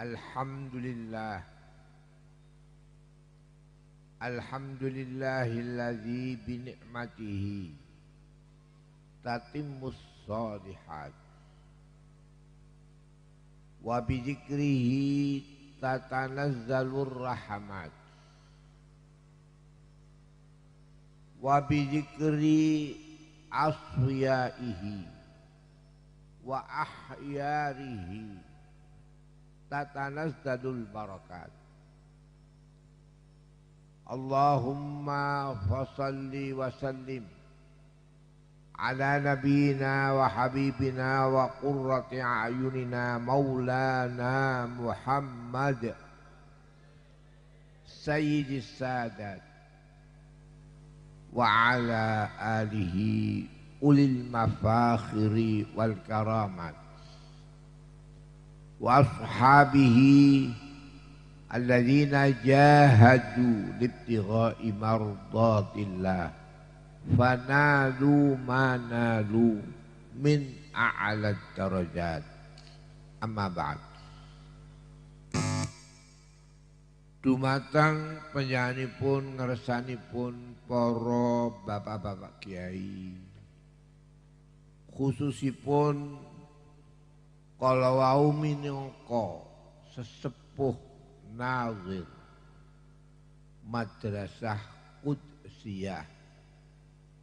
Alhamdulillah. Alhamdulillahilladzi bi ni'matihi tatimmus shalihat wa bi dzikrihi tatanazzalur rahmat wa bi dzikri asfiyaihi wa ahyarihi tatanazzalul barakat. Allahumma fasalli wa sallim ala nabiyyina wa habibina wa qurrati a'yunina maulana Muhammad sayyidis sadat wa ala alihi ulil mafakhiri wal karamat wa ashabihi alladzina jahadu libtigha'i mardatillah fanalu manalu min a'lad darajat. Amma ba'd. Dumateng panjenenganipun ngersanipun para bapak-bapak kiai, khususipun kala wau minangka sesepuh nazir Madrasah Qudsiyah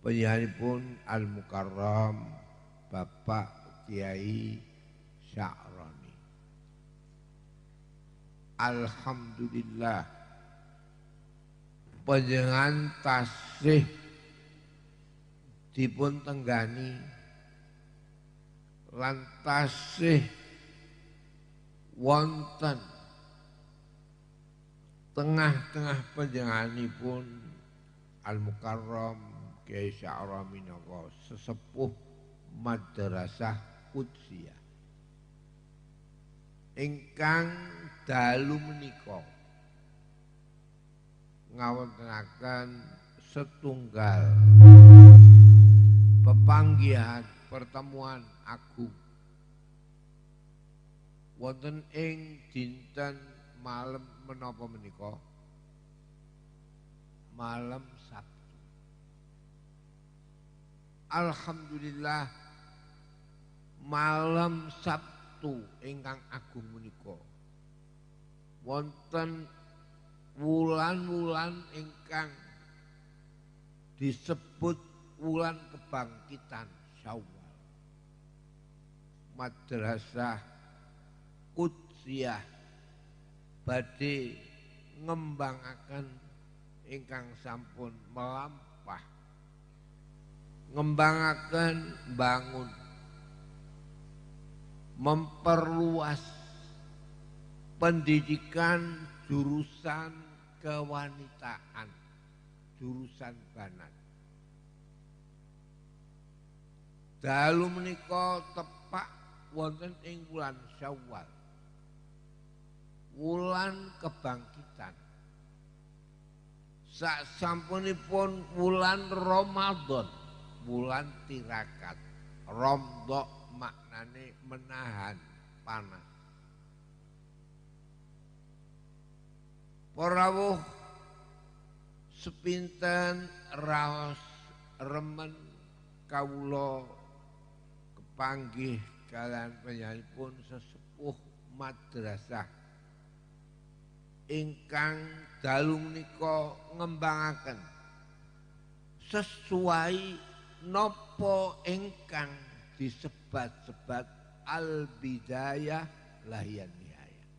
panjenenganipun Al Mukarram Bapak Kiai Sya'roni. Alhamdulillah panjenengan tasih dipun tenggani lan tasih wonten tengah-tengah panjenenganipun Al Mukarram Kiai Sya'roni minangka sesepuh Madrasah Qudsiyah ingkang dalu menika ngawontenaken setunggal pepanggihan pertemuan agung wonten ing dinten malam menapa menika malam Sabtu. Alhamdulillah malam Sabtu ingkang agung menika wonten wulan-wulan ingkang disebut wulan kebangkitan Syawal. Madrasah Qudsiyah badhe ngembangaken ingkang sampun melampah, ngembangaken bangun, memperluas pendidikan jurusan kewanitaan, jurusan banat. Dalu menika tepak wonten ing wulan Syawal, wulan kebangkitan. Sak sampunipun wulan Ramadan, wulan tirakat. Romdok maknane menahan panas. Para rawuh sepinten raos remen kawula kepanggih kalian panjenenganipun sesepuh madrasah ingkang dalu menika ngembangaken sesuai napa ingkang disebat-sebat al-bidayah lahiyan nihayah.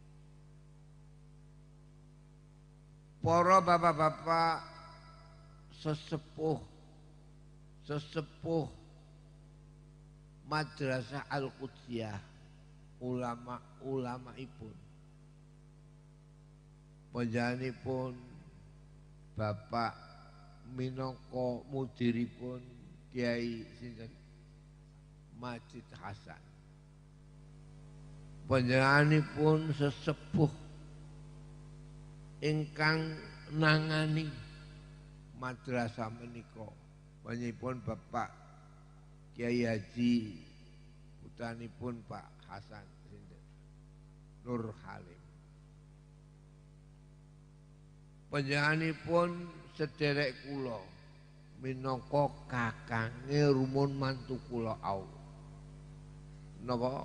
Para bapak-bapak sesepuh Madrasah Al-Qudsiyah, ulama-ulamaipun panjenenganipun Bapak minangka mudiripun Kiai sinten Majid Hasan, panjenenganipun sesepuh ingkang nangani madrasah menika, panjenenganipun Bapak Kiai Haji putranipun Pak Hasan sinten Nur Halim. Panjenenganipun sederek kula minangka kakange rumun mantu kula au. Napa?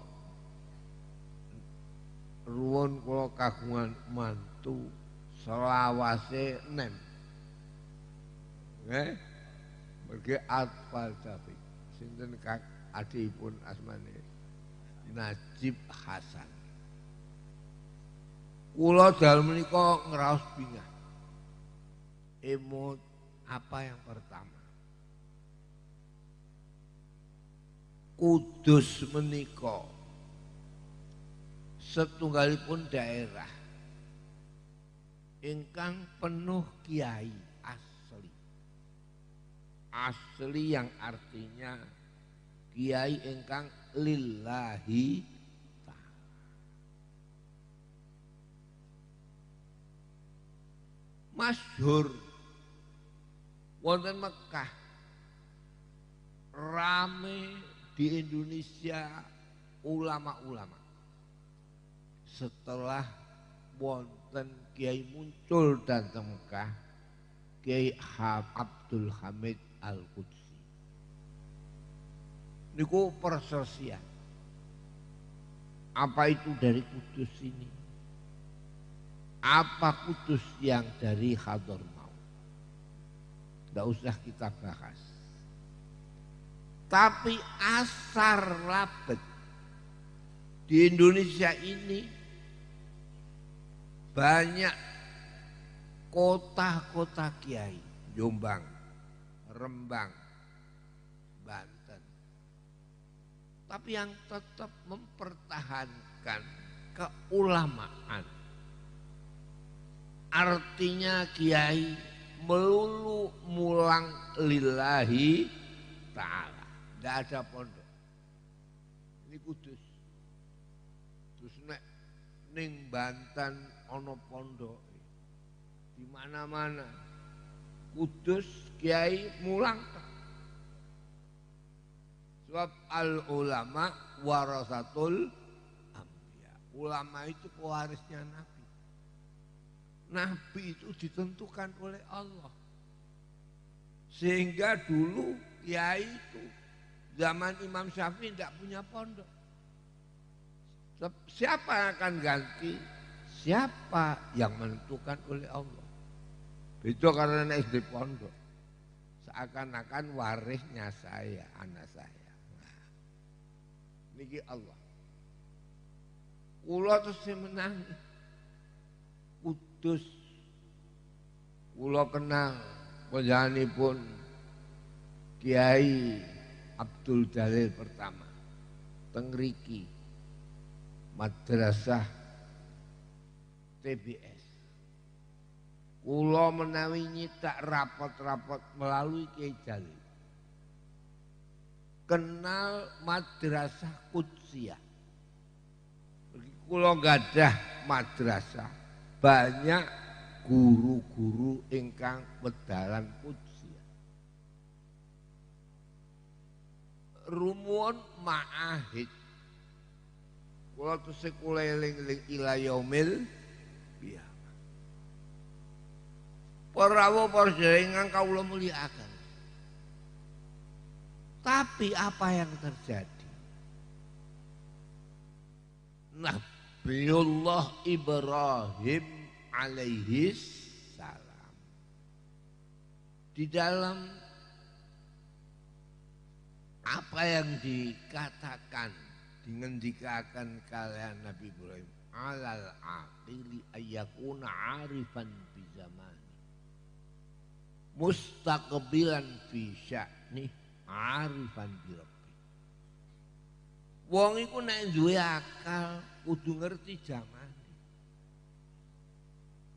Ruwun kula kagungan mantu selawase 6. Nggih. Mergi Atfal Tafi. Sinten kak adipun asmane Najib Hasan. Kula dalem menika ngraos bingah. Emot apa yang pertama? Kudus menika setunggalipun daerah ingkang penuh kiai asli. Asli yang artinya kiai ingkang lillahi ta'ala. Masyhur wonten Mekah, rame di Indonesia ulama-ulama. Setelah wonten kiai muncul datang Mekah, Kiai Abdul Hamid Al-Qudsi. Niku perselisihan. Apa itu dari Kudus ini? Apa Kudus yang dari Hadramaut? Tidak usah kita bahas. Tapi asar labet di Indonesia ini banyak kota-kota kiai, Jombang, Rembang, Banten. Tapi yang tetap mempertahankan keulamaan. Artinya kiai melulu mulang lillahi ta'ala. Tidak ada pondok. Ini Kudus. Terus ning Banten ono pondok. Di mana-mana. Kudus kiai mulang. Sebab al ulama warasatul anbiya. Ulama itu pewarisnya Nabi. Nabi itu ditentukan oleh Allah. Sehingga dulu kiai itu zaman Imam Syafi'i tidak punya pondok. Siapa yang akan ganti? Siapa yang menentukan oleh Allah? Itu karena SD pondok. Seakan-akan warisnya saya, anak saya. Nah, niki Allah. Kula terus menangis. Kudus kula kenal panjenenganipun Kiai Abdul Jalil pertama teng mriki madrasah TBS. Kula menawi nyitak rapot-rapot melalui Kiai Jalil. Kenal madrasah Qudsiyah. Kula gadah madrasah banyak guru-guru ingkang wedalan Qudsiyah. Rumun ma'ahid. Kula tesih kula eling-eling ila yaumil qiyamah. Para ingkang kawula mulyakaken. Tapi apa yang terjadi? Nabiullah Ibrahim alaihi salam di dalam apa yang dikatakan dingendikakan kalian Nabi Ibrahim alal aqili ayyakuna arifan bi zamani mustaqbilan fi sya'ni arifan bi rabbi. Wong iku nek duwe akal kudu ngerti zaman.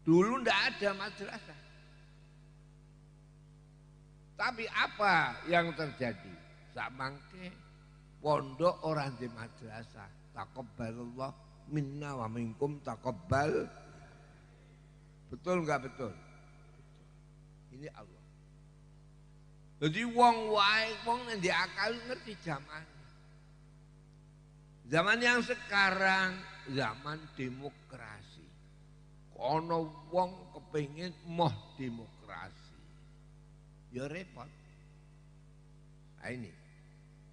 Dulu ndak ada madrasah. Tapi apa yang terjadi? Sak mangke pondok orang di madrasah. Taqabbalallah minna wa minkum taqabbal. Betul enggak betul? Ini Allah. Jadi wong wae wong nek ndek akal ngerti zaman. Zaman yang sekarang zaman demokrasi. Ana wong kepengin moh demokrasi. Ya repot. Nah, ini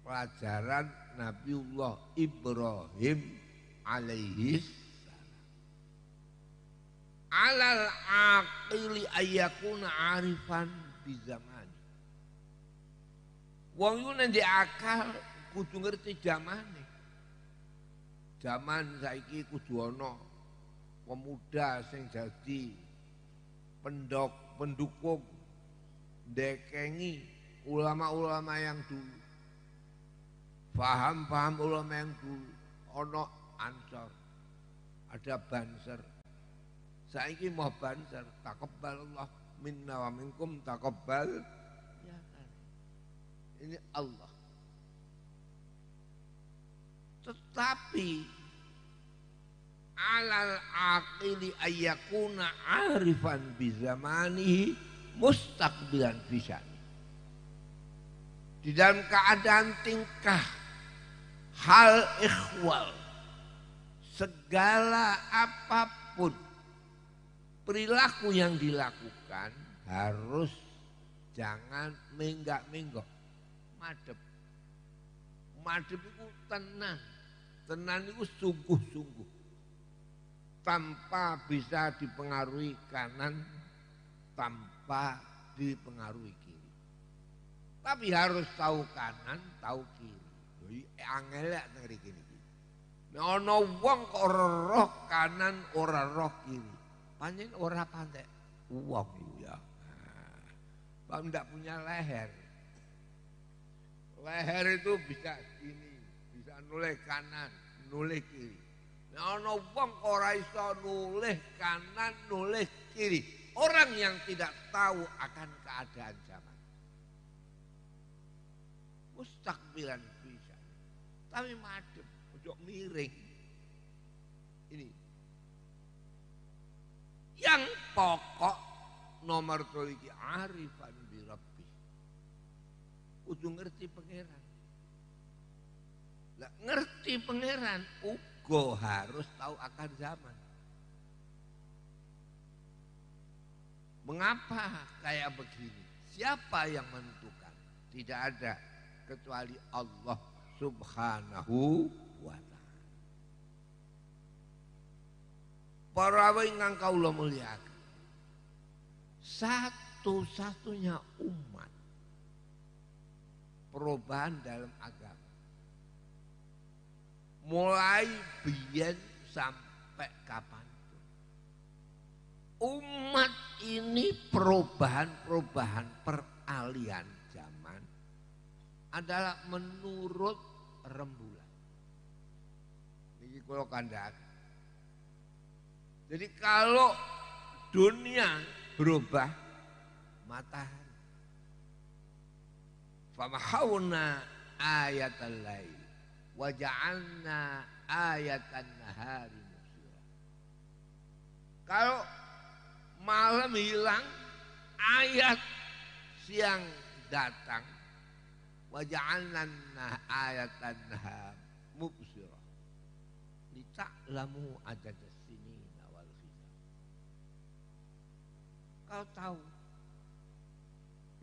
pelajaran Nabiullah Ibrahim alaihi salam. Alal aqili ayyakuna arifan bi zaman. Wong iku nek akal kudu ngerti zamane. Zaman saiki kudu ana pemuda sing jadi pendukung dekengi ulama-ulama yang dulu. Paham ulama yang dulu. Ono Ansor, ada Banser. Saiki mau Banser, taqabbalallah minna wa minkum taqabbal. Ya kan. Ini Allah. Tetapi alal aqili ayyakuna arifan bi zamanihi mustaqbilan fisani. Di dalam keadaan tingkah hal ikhwal, segala apapun perilaku yang dilakukan harus jangan menggak-menggok, madep. Madep itu tenang, tenang itu sungguh-sungguh, tanpa bisa dipengaruhi kanan, tanpa dipengaruhi kiri. Tapi harus tahu kanan, tahu kiri. Jadi angelak ngeri gini. Ana wong kok ora roh kanan, ora roh kiri. Pancen ora pandai wong itu ya. Nah, ndak punya leher. Leher itu bisa gini, bisa noleh kanan, noleh kiri. Ana wong kok ora iso noleh kanan, noleh kiri. Orang yang tidak tahu akan keadaan zaman. Mustakbilan bisa. Tapi madem, ojo miring. Ini. Yang pokok nomor 3 iki arifan bi rabbi. Kudu ngerti pangeran. Lah ngerti pangeran uga harus tahu akan zaman. Mengapa kayak begini? Siapa yang menentukan? Tidak ada kecuali Allah Subhanahu wa ta'ala. Para ingkang kawula mulyakaken. Satu-satunya umat perubahan dalam agama. Mulai biyen sampai kapan. Umat ini perubahan peralihan zaman adalah menurut rembulan. Ini kalau kandhani. Jadi kalau dunia berubah, matahari. Famahawna ayatal lail wa ja'alna ayatan nahari musira. Kalau malam hilang, ayat siang datang. Wa ja'alna ayatan nahar mubsira. Lita'lamu adadas sinina wal hisab. Kau tahu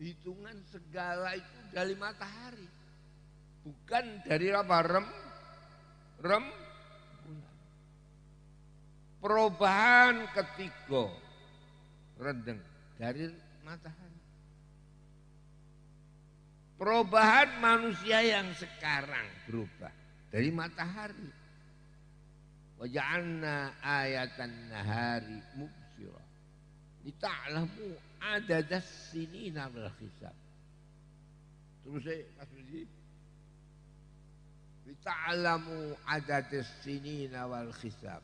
hitungan segala itu dari matahari, bukan dari apa rem bulan. Perubahan ketiga rendeng dari matahari. Perubahan manusia yang sekarang berubah dari matahari. Wa ja'alna ayatan nahari mubsira. Lita'lamu adadas sinina wal hisab. Terus Mas Budi. Lita'lamu adadas sinina wal hisab.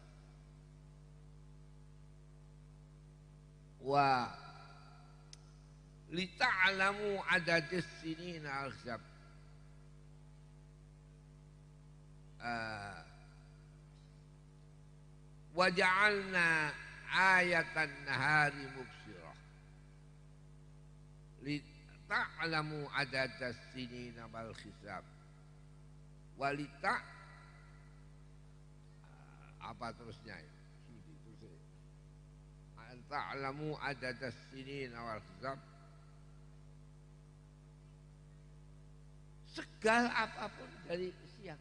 Wa lita'lamu adadas sinina wal hisab. Wa ja'alna ayatan nahari mubsirah. Lita'lamu adadas sinina wal hisab. Walita apa terusnya ya? ta'lamu adadas sinin wal hisab. Segala apapun dari siang.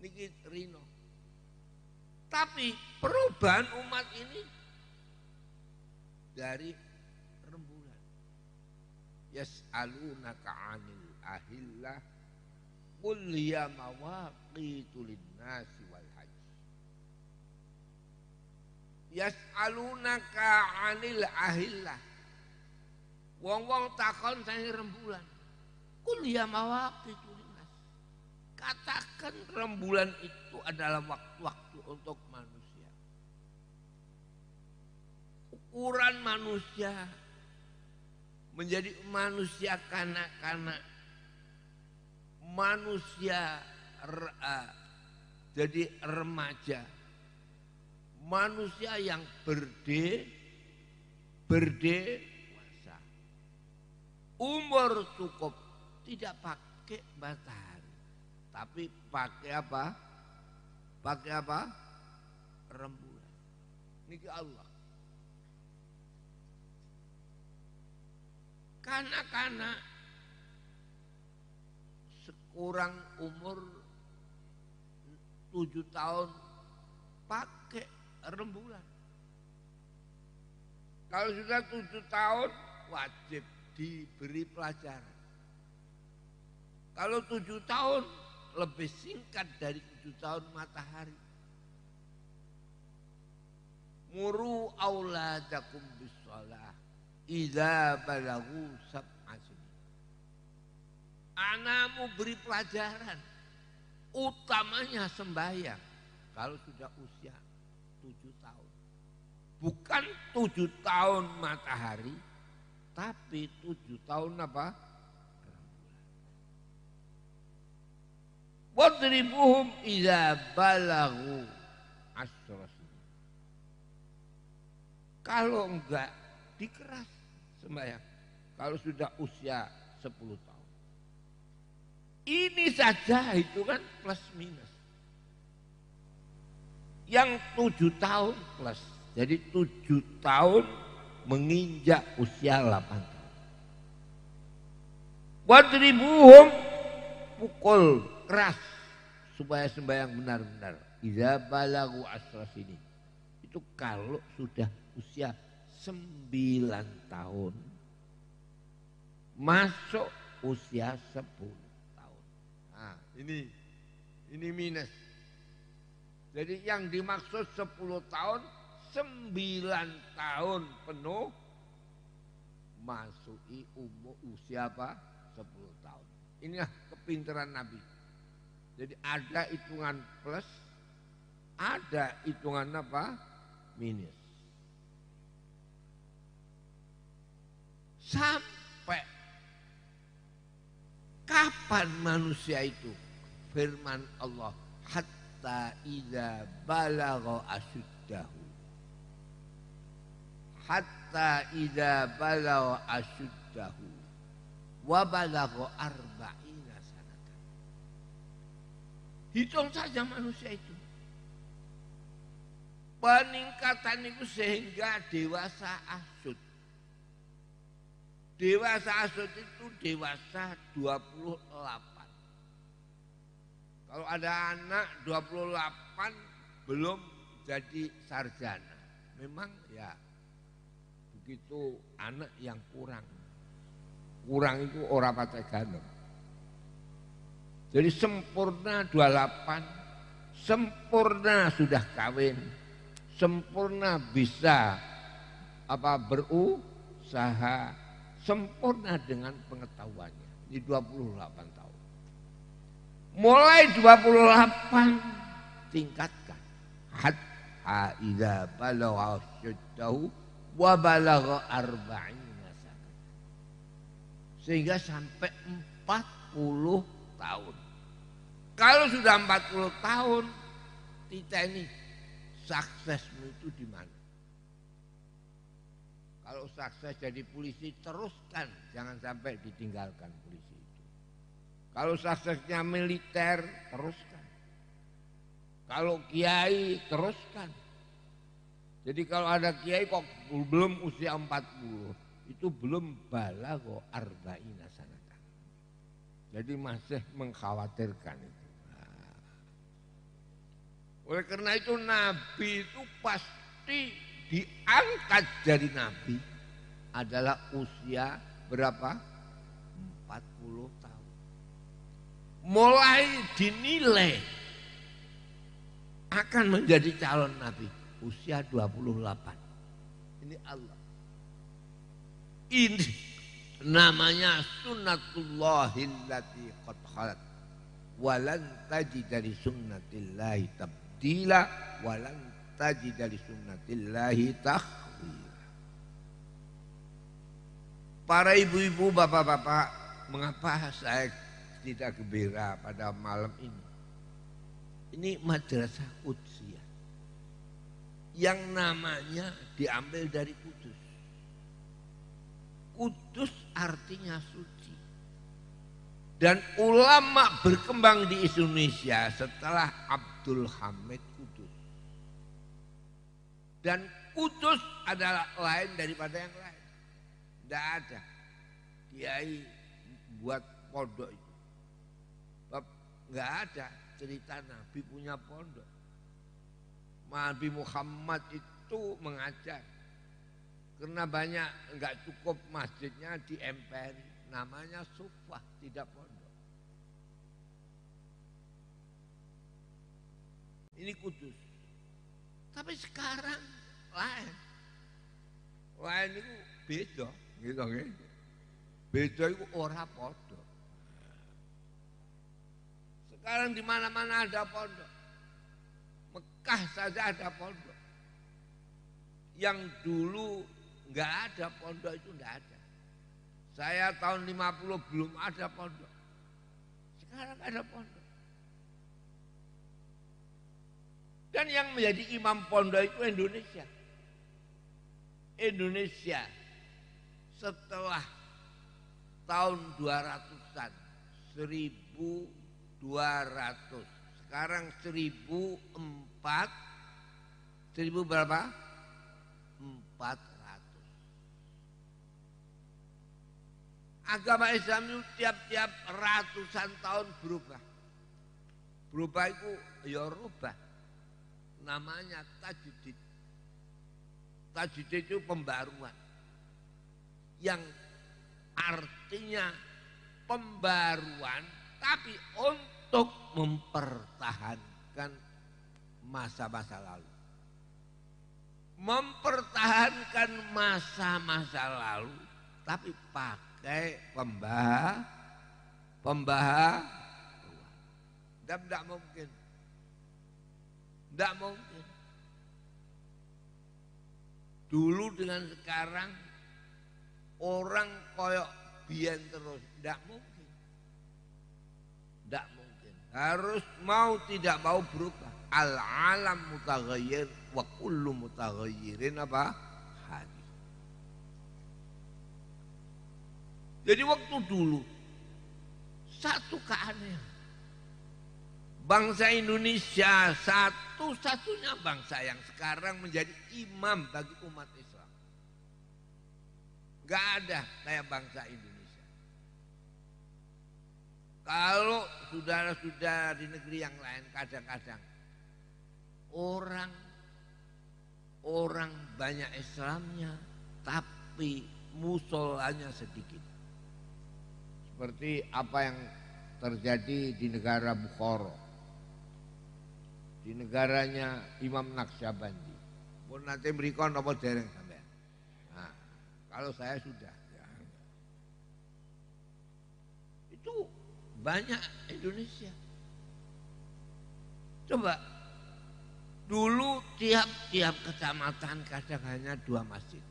Niki rino. Tapi perubahan umat ini dari rembulan. Yas'alunaka 'anil ahillah qul hiya mawaqitu lin-nasi wal haji. Yas'alunaka 'anil ahillah. Wong-wong takon saya rembulan. Qul hiya mawaqitu lin-nas. Katakan rembulan itu adalah waktu-waktu untuk manusia. Ukuran manusia menjadi manusia kanak-kanak, manusia jadi remaja, manusia yang berdewasa, umur cukup, tidak pakai matahari, tapi pakai apa? Pakai apa? Rembulan. Niki Allah. Kanak-kanak sekurang umur 7 tahun pakai rembulan. Kalau sudah 7 tahun wajib diberi pelajaran. Kalau 7 tahun lebih singkat dari 7 tahun matahari. Muru auladakum bis-shalah idza balagu sab'a sinin. Anakmu beri pelajaran, utamanya sembahyang kalau sudah usia 7 tahun. Bukan 7 tahun matahari, tapi 7 tahun apa? Wadribuhum idza balagu asyra sinin. Kalau enggak dikeras sembahyang kalau sudah usia 10 tahun. Ini saja itu kan plus minus. Yang 7 tahun plus. Jadi 7 tahun menginjak usia 8 tahun. Wadribuhum, pukul keras supaya sembahyang benar-benar. Idza balagu asyra sinin. Itu kalau sudah usia 9 tahun masuk usia 10 tahun. Nah, ini minus. Jadi yang dimaksud 10 tahun 9 tahun penuh masuki umur usia apa? 10 tahun. Inilah kepintaran Nabi. Jadi ada hitungan plus, ada hitungan apa? Minus. Sampai kapan manusia itu? Firman Allah, hatta idza balagha asyuddahu. Hatta idza balagha asyuddahu wa balagha arba'ina sanatan. Hitung saja manusia itu. Peningkatan itu sehingga dewasa asyud. Dewasa asyud itu dewasa 28. Kalau ada anak 28 belum jadi sarjana. Memang ya begitu anak yang kurang. Kurang itu ora patek ganem. Jadi sempurna 28, sempurna sudah kawin, sempurna bisa berusaha, sempurna dengan pengetahuannya. Ini 28 tahun. Mulai 28 tingkatkan. Hatta idza balagha asyuddahu wa balagha arba'ina sanah. Sehingga sampai 40 tahun. Kalau sudah 40 tahun, kita ini suksesmu itu di mana? Kalau sukses jadi polisi, teruskan, jangan sampai ditinggalkan polisi itu. Kalau suksesnya militer, teruskan. Kalau kiai, teruskan. Jadi kalau ada kiai kok belum usia 40, itu belum balagho arba'ina sanatan. Jadi masih mengkhawatirkan itu. Nah, oleh karena itu Nabi itu pasti diangkat jadi Nabi adalah usia berapa? 40 tahun. Mulai dinilai akan menjadi calon Nabi usia 28. Ini Allah. Ini namanya sunnatullahillati qad khalat. Walan tajida li sunnatillahi tabdila walan tajida li sunnatillahi takhwira. Para ibu-ibu, bapak-bapak, mengapa saya tidak gembira pada malam ini? Ini madrasah Qudsiyah yang namanya diambil dari Kudus. Kudus artinya suci. Dan ulama berkembang di Indonesia setelah Abdul Hamid Kudus. Dan Kudus adalah lain daripada yang lain. Tidak ada kiai buat pondok itu. Enggak ada cerita Nabi punya pondok. Nabi Muhammad itu mengajar. Karena banyak enggak cukup masjidnya di emperi. Namanya sufah, tidak pondok. Ini Kudus. Tapi sekarang lain. Lain itu beda. Gitu, gitu. Beda itu ora pondok. Sekarang di mana-mana ada pondok. Mekah saja ada pondok. Yang dulu enggak ada pondok itu enggak ada. Saya tahun 50 belum ada pondok. Sekarang ada pondok. Dan yang menjadi imam pondok itu Indonesia. Indonesia setelah tahun 200-an, 1200, sekarang 1000 berapa? 400. Agama Islam itu tiap-tiap ratusan tahun berubah. Berubah itu ya rubah. Namanya tajdid. Tajdid itu pembaruan. Yang artinya pembaruan tapi untuk mempertahankan masa-masa lalu. Mempertahankan masa-masa lalu tapi pakai pembaharuan. Tidak mungkin. Tidak mungkin. Dulu dengan sekarang orang koyok biyen terus. Tidak mungkin. Tidak mungkin. Harus mau tidak mau berubah. Al-alam mutaghayyir wa kullu mutaghayyirin apa? Hadis. Jadi waktu dulu satu keanehan. Bangsa Indonesia satu-satunya bangsa yang sekarang menjadi imam bagi umat Islam. Gak ada kayak bangsa Indonesia. Kalau saudara-saudara di negeri yang lain kadang-kadang orang banyak Islamnya tapi musolanya sedikit. Seperti apa yang terjadi di negara Bukhara. Di negaranya Imam Naqsyabandi. Pun nanti berikan apa dereng sampean. Nah, kalau saya sudah. Ya. Itu banyak Indonesia. Coba dulu tiap-tiap kecamatan kadang hanya 2 masjid.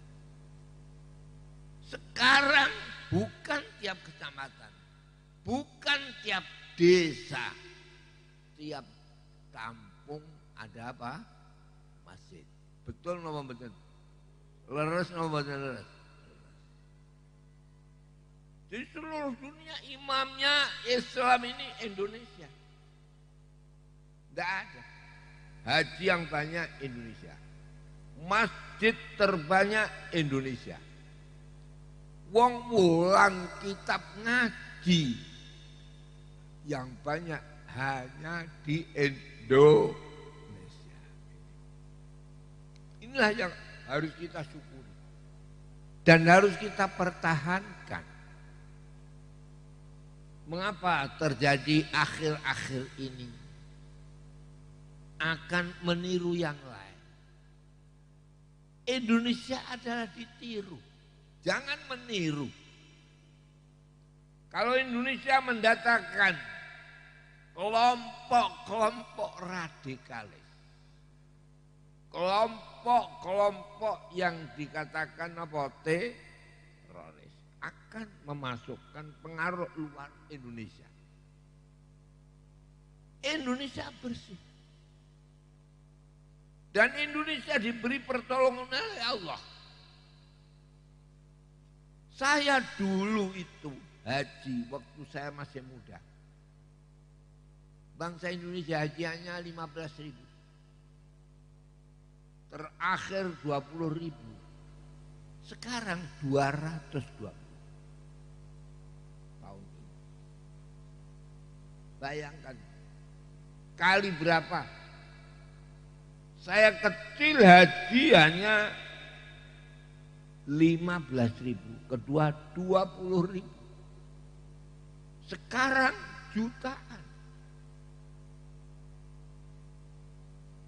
Sekarang bukan tiap kecamatan, bukan tiap desa, tiap kampung ada apa? Masjid. Betul napa betul? Leres napa betul leres? Jadi seluruh dunia imamnya Islam ini Indonesia. Tidak ada. Haji yang banyak Indonesia. masjid terbanyak Indonesia. Wong wulang kitab ngaji yang banyak hanya di Indonesia. Inilah yang harus kita syukuri dan harus kita pertahankan. Mengapa terjadi akhir-akhir ini akan meniru yang lain? Indonesia adalah ditiru, jangan meniru. Kalau Indonesia mendatangkan kelompok-kelompok radikalis, kelompok-kelompok yang dikatakan apa? Teroris, akan memasukkan pengaruh luar Indonesia. Indonesia bersih. Dan Indonesia diberi pertolongan oleh Allah. Saya dulu itu haji waktu saya masih muda. Bangsa Indonesia hajiannya 15.000. Terakhir 20.000. Sekarang 220 tahun ini. Bayangkan kali berapa? Saya kecil haji hanya 15.000, kedua 20.000. Sekarang jutaan.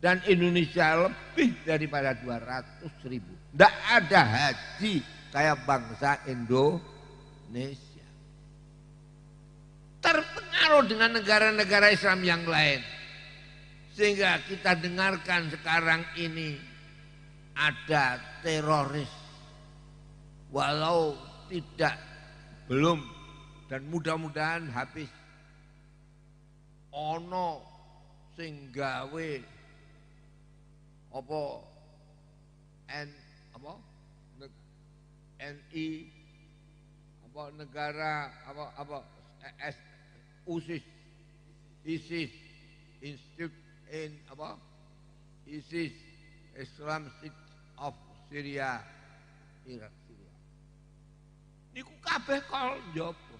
Dan Indonesia lebih daripada 200.000. Tidak ada haji kayak bangsa Indonesia. Terpengaruh dengan negara-negara Islam yang lain. Sehingga kita dengarkan sekarang ini ada teroris. Walau belum dan mudah-mudahan habis. Ono sing gawe NI negara ISIS Institute ISIS Islam State of Syria Irak Syria. Niku kabeh kol njopo.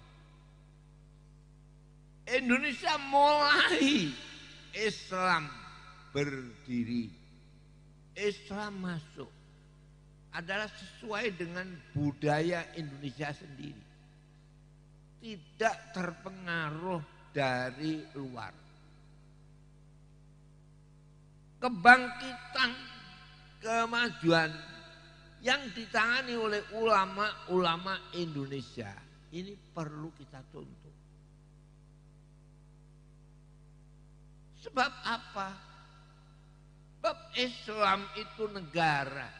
Indonesia mulai Islam berdiri, Islam masuk adalah sesuai dengan budaya Indonesia sendiri. Tidak terpengaruh dari luar. Kebangkitan, kemajuan yang ditangani oleh ulama-ulama Indonesia ini perlu kita tuntut. Sebab apa? Sebab Islam itu negara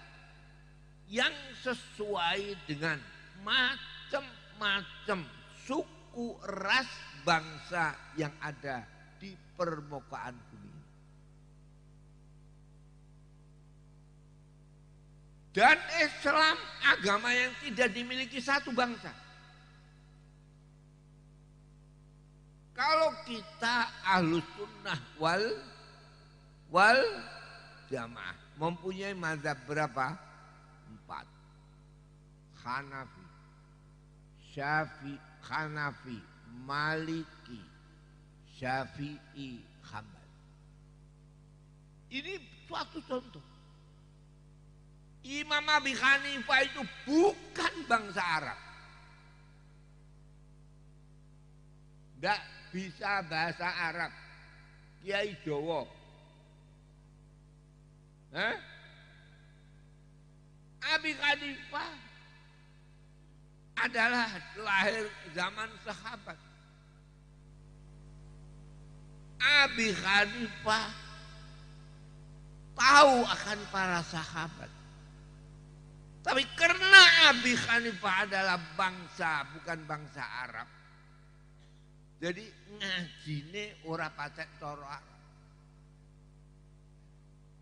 yang sesuai dengan macam-macam suku, ras, bangsa yang ada di permukaan bumi. Dan Islam agama yang tidak dimiliki satu bangsa. Kalau kita Ahlus Sunnah wal Jamaah mempunyai mazhab berapa? 4. Hanafi, Maliki, Syafi'i, Hambali. Ini suatu contoh. Imam Abi Hanifah itu bukan bangsa Arab. Tidak bisa bahasa Arab. Kiai Jawa. Abi Hanifah adalah lahir zaman sahabat. Abi Hanifah tahu akan para sahabat. Tapi karena Abi Hanifah adalah bangsa, bukan bangsa Arab. Jadi ngajine ora patek cara Arab.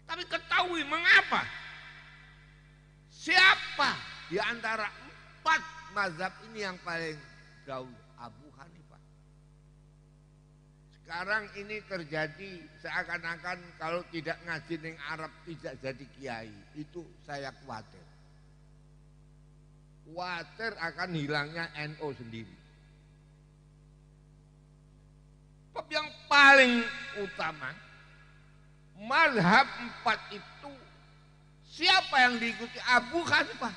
Tapi ketahui mengapa? Siapa di antara 4 mazhab ini yang paling jauh? Abu Hanifah. Sekarang ini terjadi seakan-akan kalau tidak ngaji ning Arab tidak jadi kiai. Itu saya khawatir. Khawatir akan hilangnya NU sendiri. Sebab yang paling utama, mazhab 4 itu siapa yang diikuti? Abu Hanifah.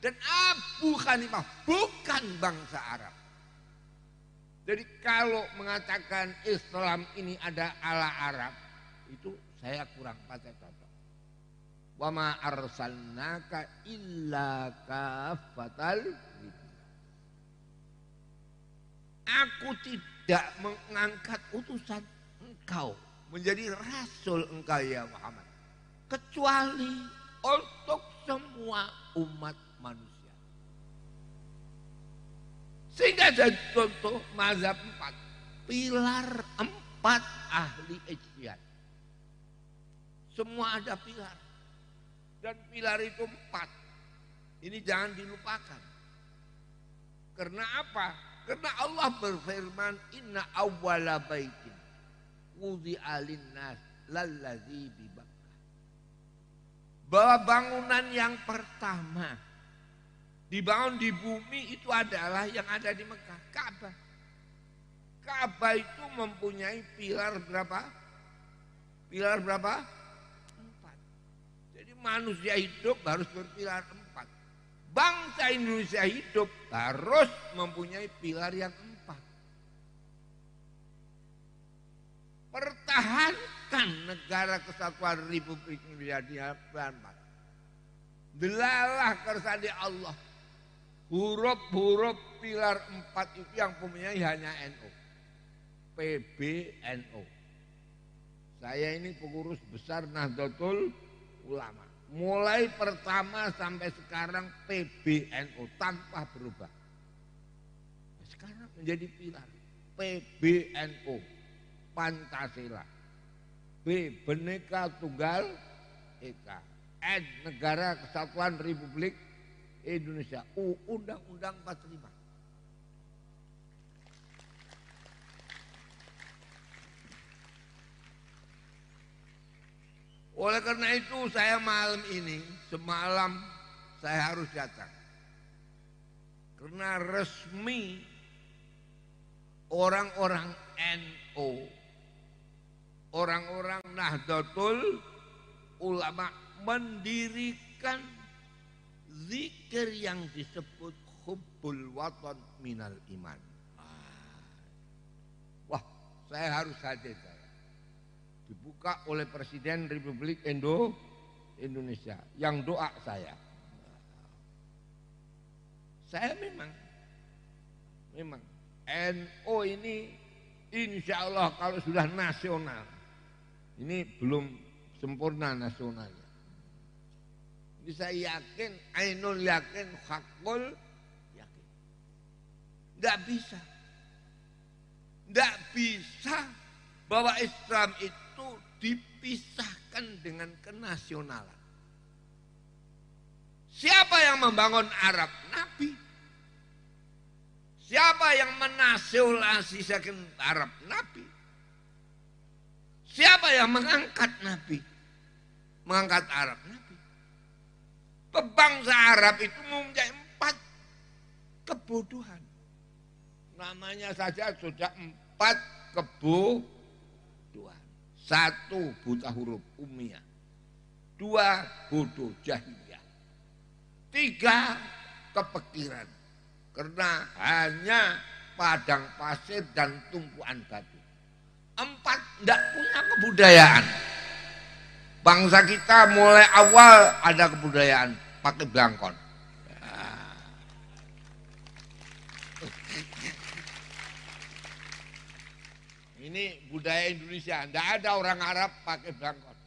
Dan Abu Hanifah bukan bangsa Arab. Jadi kalau mengatakan Islam ini ada ala Arab, itu saya kurang pada cocok. Wa ma arsalnaka illa kafatal. Aku tidak mengangkat utusan engkau menjadi rasul engkau ya Muhammad, kecuali untuk semua umat manusia. Sehingga ada contoh mazhab 4, pilar 4 ahli ijtihad. Semua ada pilar. Dan pilar itu 4. Ini jangan dilupakan. Karena apa? Karena Allah berfirman, inna awwala baitin wudi'a linnas lallazi bi Bakkah. Bahwa bangunan yang pertama dibangun di bumi itu adalah yang ada di Mekah, Ka'bah. Ka'bah itu mempunyai pilar berapa? Pilar berapa? 4. Jadi manusia hidup harus berpilar 4. Bangsa Indonesia hidup harus mempunyai pilar yang 4. Pertahankan negara kesatuan Republik Indonesia di 4. Delalah kersane Allah. Huruf-huruf pilar 4 itu yang mempunyai hanya NU. PBNU. Saya ini pengurus besar Nahdlatul Ulama. Mulai pertama sampai sekarang PBNU tanpa berubah. Sekarang menjadi pilar. PBNU. Pancasila. B. Bhinneka Tunggal Ika. N. Negara Kesatuan Republik Indonesia. U. Undang-Undang 45. Oleh karena itu saya malam ini, semalam saya harus datang. Karena resmi orang-orang NU, orang-orang Nahdlatul Ulama mendirikan zikir yang disebut hubbul watan minal iman. Wah, saya harus hadir. Dibuka oleh Presiden Republik Indonesia yang doa saya. Saya memang NU ini insya Allah kalau sudah nasional, ini belum sempurna nasionalnya. Ini saya yakin, ainul yakin, hakul yakin. Nggak bisa bahwa Islam itu dipisahkan dengan kenasionalan. Siapa yang membangun Arab? Nabi. Siapa yang menasionalisasikan Arab? Nabi. Siapa yang mengangkat Nabi? Mengangkat Arab? Nabi. Bangsa Arab itu mempunyai 4 kebodohan. Namanya saja sudah 4 kebodohan. 1. Buta huruf ummiyah. 2. Bodoh jahiliyah. 3. Kepikiran. Karena hanya padang pasir dan tumpuan batu. 4. Tidak punya kebudayaan. Bangsa kita mulai awal ada kebudayaan pakai belangkon. Ini budaya Indonesia. Tidak ada orang Arab pakai belangkon.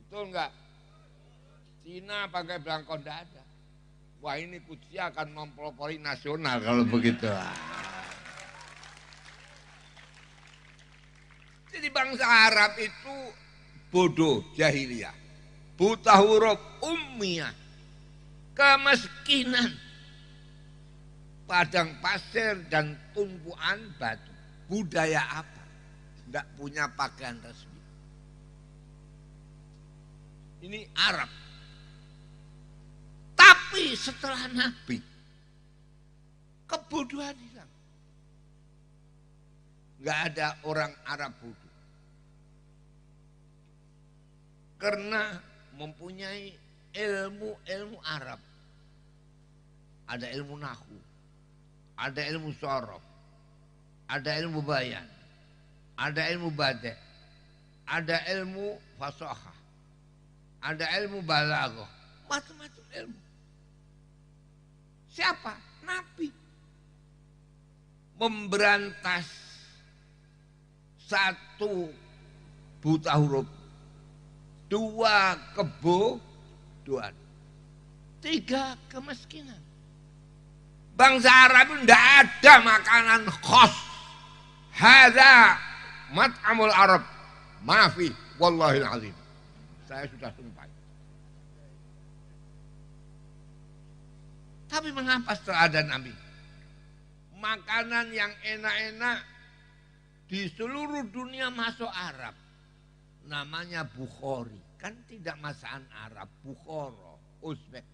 Betul enggak? Cina pakai belangkon tidak ada. Wah, ini Kudsi akan mempelopori nasional kalau begitu. Jadi bangsa Arab itu bodoh jahiliyah, buta huruf ummiyah, kemiskinan, padang pasir dan tumpuan batu. budaya apa? Tidak punya pakaian resmi. Ini Arab. Tapi setelah Nabi, kebodohan hilang. Enggak ada orang Arab bodoh. Karena mempunyai ilmu Arab. Ada ilmu nahu, ada ilmu sorof, ada ilmu bayan, ada ilmu bade, ada ilmu fasahah, ada ilmu balaghah, macam-macam ilmu. Siapa? Nabi. Memberantas satu buta huruf, dua kebodohan, tiga kemiskinan. Bangsa Arab itu tidak ada makanan khas. Hadza mat'amul Arab. Maafi, wallahil azim. Saya sudah sumpah. Tapi mengapa setelah ada Nabi? Makanan yang enak-enak di seluruh dunia masuk Arab. Namanya Bukhari. Kan tidak masakan Arab, Bukhara, Uzbek.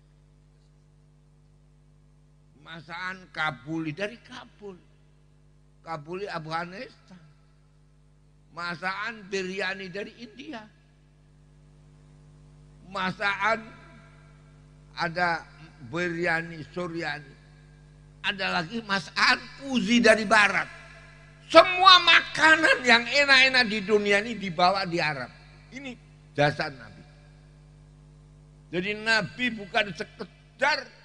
Masakan Kabuli dari Kabul. Kabuli Afghanistan. Masakan biryani dari India. Masakan ada biryani Suryani. Ada lagi masakan kuzi dari barat. Semua makanan yang enak-enak di dunia ini dibawa di Arab. Ini jasa Nabi. Jadi Nabi bukan sekedar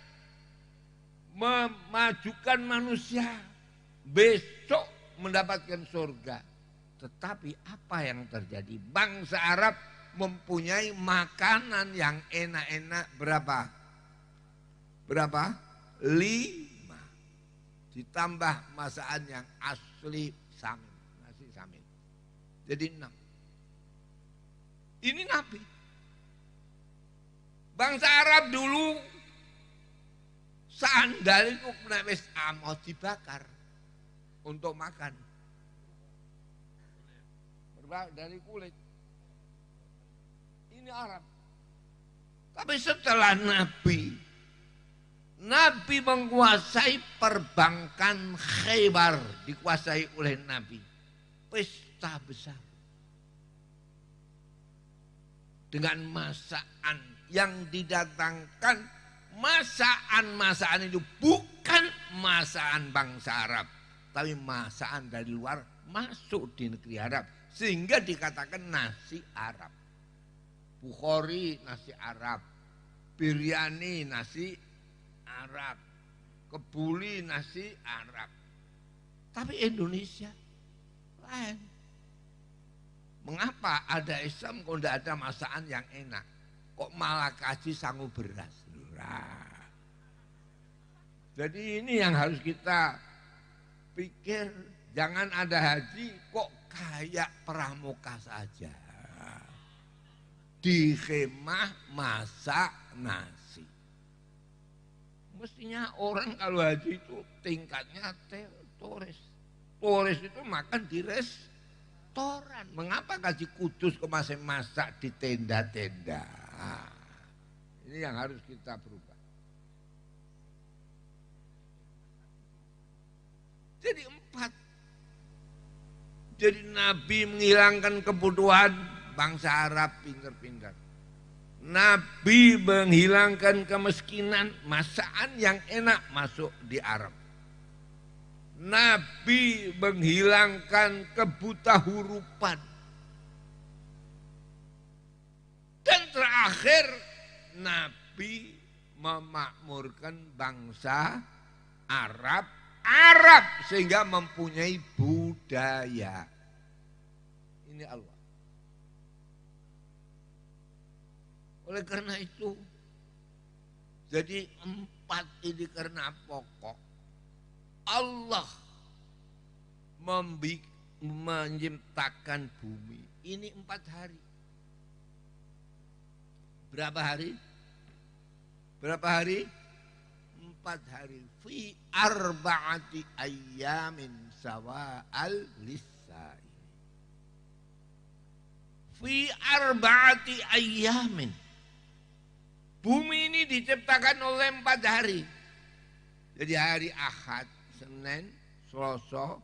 memajukan manusia besok mendapatkan surga. Tetapi apa yang terjadi? Bangsa Arab mempunyai makanan yang enak-enak berapa? Berapa? 5. Ditambah masakan yang asli samin, nasi samin. Jadi 6. Ini Nabi. Bangsa Arab dulu sandal itu wis amos dibakar untuk makan. Berbagai dari kulit. Ini Arab. Tapi setelah Nabi menguasai perbankan Khaybar, dikuasai oleh Nabi. Pesta besar. Dengan masakan yang didatangkan, masakan itu bukan masakan bangsa Arab, tapi masakan dari luar masuk di negeri Arab, sehingga dikatakan nasi Arab. Bukhari nasi Arab, biryani nasi Arab, kebuli nasi Arab. Tapi Indonesia lain. Mengapa ada Islam kok tidak ada masakan yang enak? Kok malah kasih sangu beras? Nah. Jadi ini yang harus kita pikir. Jangan ada haji kok kayak pramuka saja. Di khemah masak nasi. Mestinya orang kalau haji itu tingkatnya turis. Turis itu makan di restoran. Mengapa kasih kudus kok masih masak di tenda-tenda? Ini yang harus kita berubah. Jadi 4. Jadi Nabi menghilangkan kebutuhan bangsa Arab pintar-pintar. Nabi menghilangkan kemiskinan, masakan yang enak masuk di Arab. Nabi menghilangkan kebutahurupan. Dan terakhir Nabi memakmurkan bangsa Arab sehingga mempunyai budaya. Ini Allah. Oleh karena itu, jadi 4 ini karena pokok. Allah menciptakan bumi. Ini 4 hari. Berapa hari? Berapa hari? 4 hari fi arba'ati ayyamin sawa'al lissa'i. Fi arba'ati ayyamin. Bumi ini diciptakan oleh 4 hari. Jadi hari Ahad, Senin, Selasa,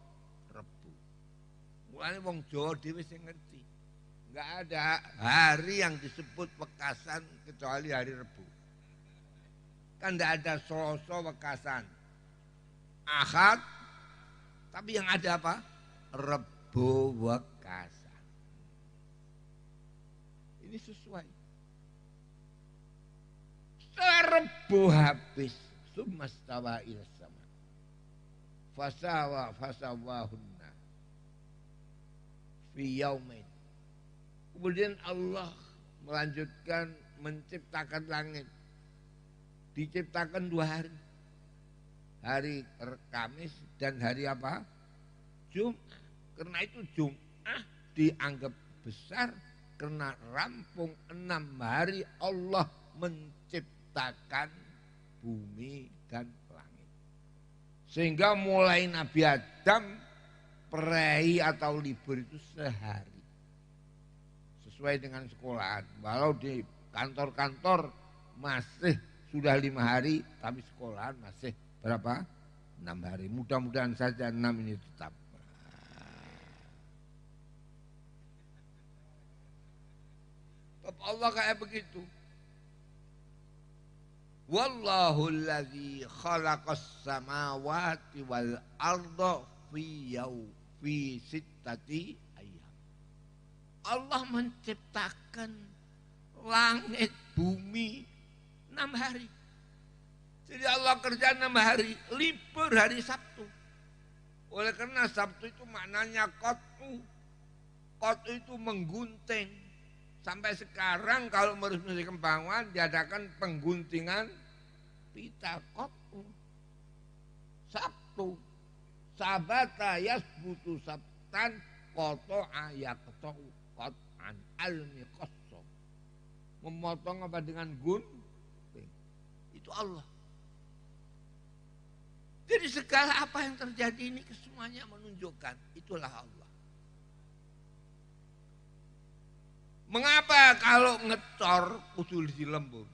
Rebu. Mulane wong Jawa dhewe sing ngerti. Enggak ada hari yang disebut wekasan kecuali hari Rebu. Kan enggak ada Selasa wekasan. Ahad, tapi yang ada apa? Rebu wekasan. Ini sesuai. Setelah Rebu habis, summastawa ila sama. Fasawahunna fi yaumain. Kemudian Allah melanjutkan menciptakan langit. Diciptakan 2 hari. Hari Kamis dan hari apa? Jumat. Karena itu Jumat dianggap besar karena rampung 6 hari Allah menciptakan bumi dan langit. Sehingga mulai Nabi Adam prei atau libur itu sehari. Sesuai dengan sekolahan. Walau di kantor-kantor masih sudah 5 hari, tapi sekolahan masih berapa? 6 hari. Mudah-mudahan saja 6 ini tetap. Allah kayak begitu. Wallahu alladzi khalaqas samawati wal arda fi sittati ayyam. Allah menciptakan langit bumi 6 hari. Jadi Allah kerja 6 hari, libur hari Sabtu. Oleh karena Sabtu itu maknanya qat'u. Qat'u itu menggunting. Sampai sekarang kalau murid-murid Kembangan diadakan pengguntingan pita qat'u. Sabtu. Sabata yasbutu sabtan qata'a yaqta'u qat'an al-miqassam. Memotong apa dengan gunting. Itu Allah. Jadi segala apa yang terjadi ini semuanya menunjukkan itulah Allah. Mengapa kalau ngecor kudu dilembur?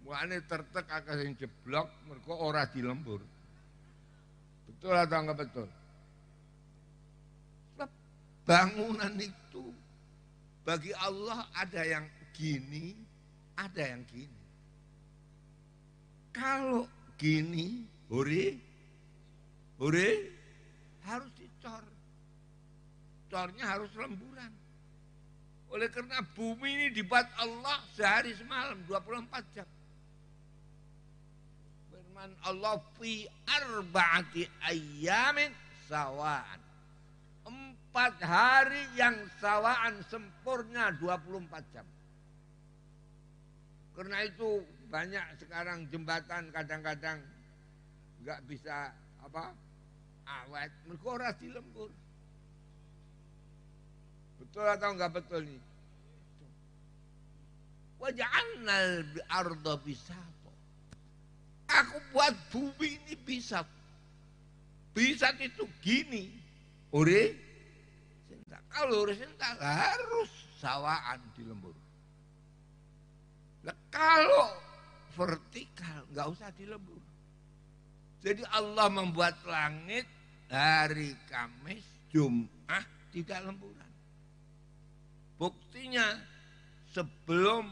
Mulane tertek akeh sing jeblok mergo ora dilembur. Betul atau enggak betul? Sebab bangunan itu bagi Allah ada yang gini, ada yang gini. Kalau gini, hore harus dicor. Cornya harus lemburan. Oleh karena bumi ini dibuat Allah sehari semalam 24 jam. Firman Allah fi arba'ati ayyamin sawa'an. 4 hari yang sawa'an sempurna 24 jam. Karena itu banyak sekarang jembatan kadang-kadang enggak bisa awet, mergo ora dilembur. Betul atau enggak betul nih? Waja'alnal arda bisata. Aku buat bumi ini bisa. Bisa itu gini. Kalau horizontal harus sawaan dilembur. Nah, kalau vertikal enggak usah dilembur. Jadi Allah membuat langit hari Kamis, Jumat tidak lemburan. Buktinya sebelum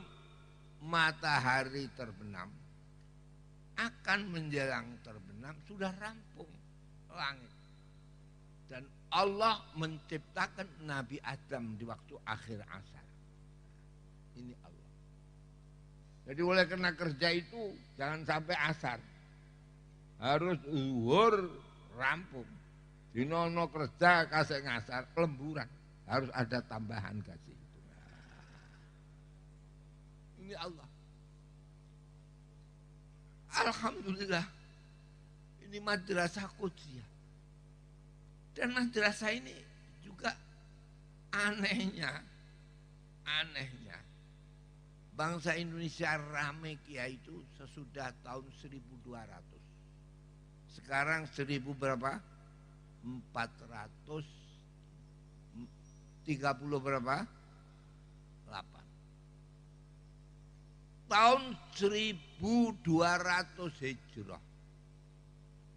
matahari terbenam akan menjelang terbenam sudah rampung langit. Dan Allah menciptakan Nabi Adam di waktu akhir asar. Ini Allah. Jadi oleh karena kerja itu jangan sampai asar. Harus zuhur rampung. Dinono kerja kasih ngasar lemburan. Harus ada tambahan gaji. Ini Allah. Alhamdulillah. Ini madrasah Qudsiyah. Dan madrasah ini juga anehnya Bangsa Indonesia rame kiai itu sesudah tahun 1200. Sekarang 1000 berapa? 430 berapa? 8. Tahun 1200 Hijrah.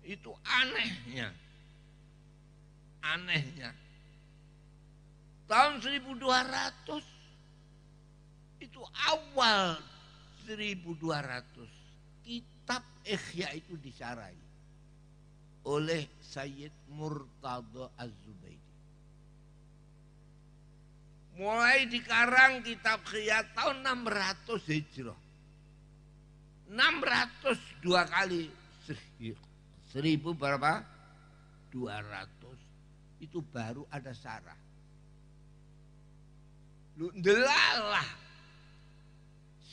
Itu anehnya. Tahun 1200 itu awal 1200 kitab Ihya itu disarai oleh Sayyid Murtada Az-Zubaidi. Mulai dikarang kitab Ihya tahun 600 Hijrah. 600 dua kali 1000 berapa? 200 itu baru ada sarah. Lu ndelalah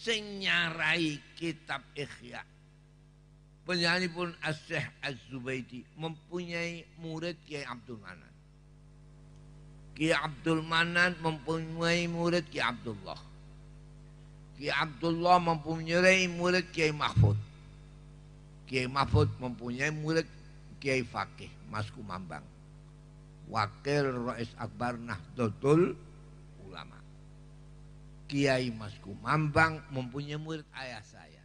sing nyarai kitab Ihya. Penyanyi pun As-Syekh Az-Zubaidi mempunyai murid Kiai Abdul Manan. Kiai Abdul Manan mempunyai murid Kiai Abdullah. Kiai Abdullah mempunyai murid Kiai Mahfud. Kiai Mahfud mempunyai murid Kiai Fakih Mas Kumambang. Wakil Rais Akbar Nahdlatul Ulama. Kiai Mas Kumambang mempunyai murid ayah saya.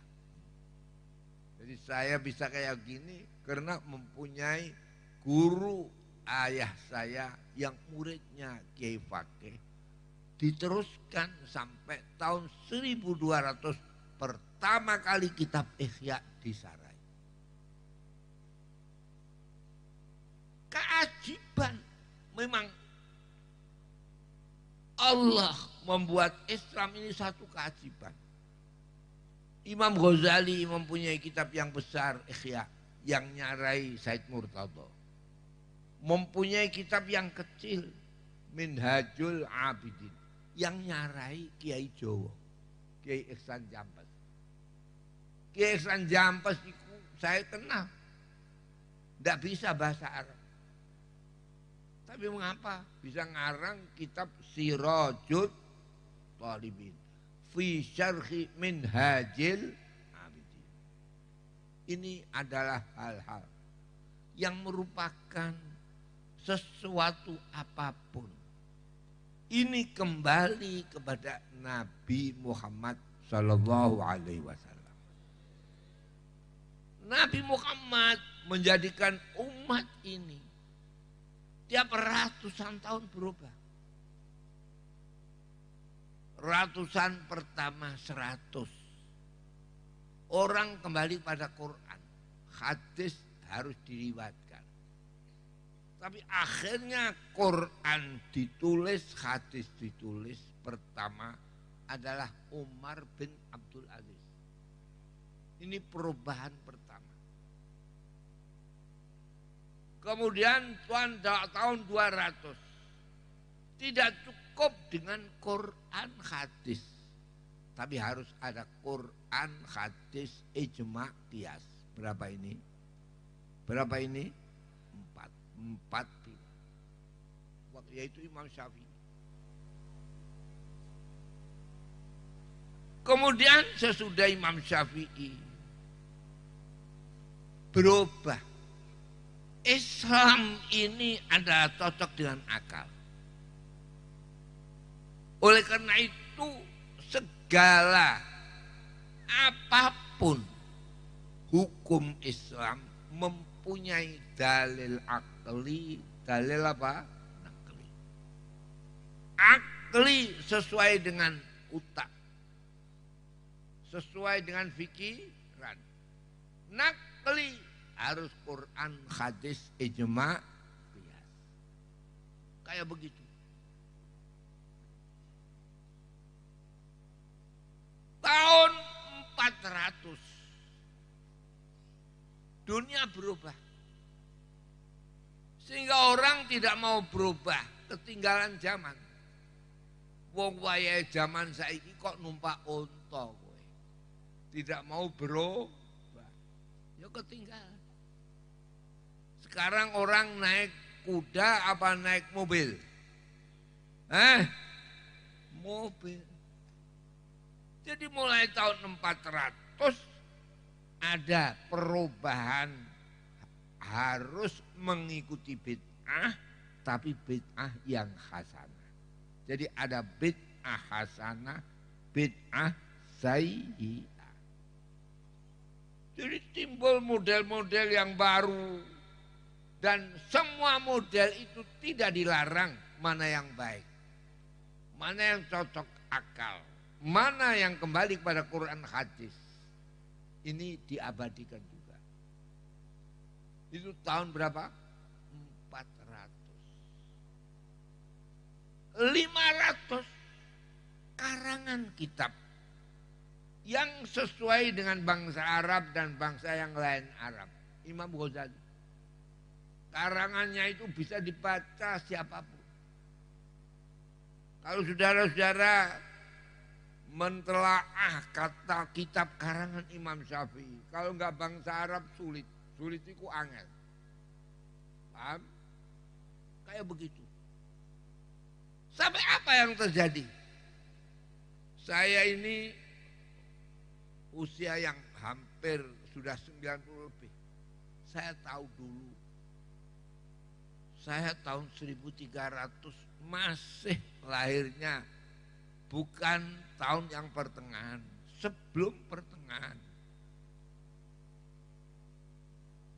Jadi saya bisa kayak gini karena mempunyai guru ayah saya yang muridnya Kiai Fakih. Diteruskan sampai tahun 1200 pertama kali kitab Ihya disarai. Keajiban memang Allah membuat Islam ini satu keajiban. Imam Ghazali mempunyai kitab yang besar Ihya yang nyarai Said Murtada. Mempunyai kitab yang kecil Minhajul Abidin yang nyarai Kiai Jawa, Kiai Ihsan Jampes. Kiai Ihsan Jampes itu saya kenal. Tidak bisa bahasa Arab. Tapi mengapa bisa ngarang kitab Sirajul Talibin fi syarhi Minhajil Abidin. Ini adalah hal-hal yang merupakan sesuatu apapun. Ini kembali kepada Nabi Muhammad Sallallahu Alaihi Wasallam. Nabi Muhammad menjadikan umat ini tiap ratusan tahun berubah. Ratusan pertama 100. Orang kembali pada Quran. Hadis harus diriwayatkan. Tapi akhirnya Quran ditulis, hadis ditulis. Pertama adalah Umar bin Abdul Aziz. Ini perubahan pertama. Kemudian tahun 200. Tidak cukup dengan Quran hadis. Tapi harus ada Quran hadis ijma qiyas. Berapa ini? Berapa ini? 4 yaitu Imam Syafi'i. Kemudian sesudah Imam Syafi'i berubah. Islam ini adalah cocok dengan akal. Oleh karena itu segala apapun hukum Islam mempunyai dalil akli, dalil apa? Nakli. Akli sesuai dengan utak, sesuai dengan fikiran. Nakli harus Quran, hadis, ijma, qiyas. Kayak begitu. Tahun 400 dunia berubah. Sehingga orang tidak mau berubah, ketinggalan zaman. Wong wayahe zaman saiki kok numpak unta kowe. Tidak mau berubah. Ya ketinggalan. Sekarang orang naik kuda apa naik mobil? Mobil. Jadi mulai tahun 400 ada perubahan, harus mengikuti bid'ah, tapi bid'ah yang hasanah. Jadi ada bid'ah hasanah, bid'ah sayyi'ah. Jadi timbul model-model yang baru. Dan semua model itu tidak dilarang, mana yang baik, mana yang cocok akal, mana yang kembali kepada Quran hadis. Ini diabadikan juga. Itu tahun berapa? 400. 500 karangan kitab yang sesuai dengan bangsa Arab dan bangsa yang lain Arab. Imam Ghazali. Karangannya itu bisa dibaca siapapun. Kalau saudara-saudara mentelaah kata kitab karangan Imam Syafi'i, kalau enggak bangsa Arab sulit. Sulit itu angel. Paham? Kayak begitu. Sampai apa yang terjadi? Saya ini usia yang hampir sudah 90 lebih. Saya tahu dulu. Saya tahun 1300 masih lahirnya bukan tahun yang pertengahan, sebelum pertengahan.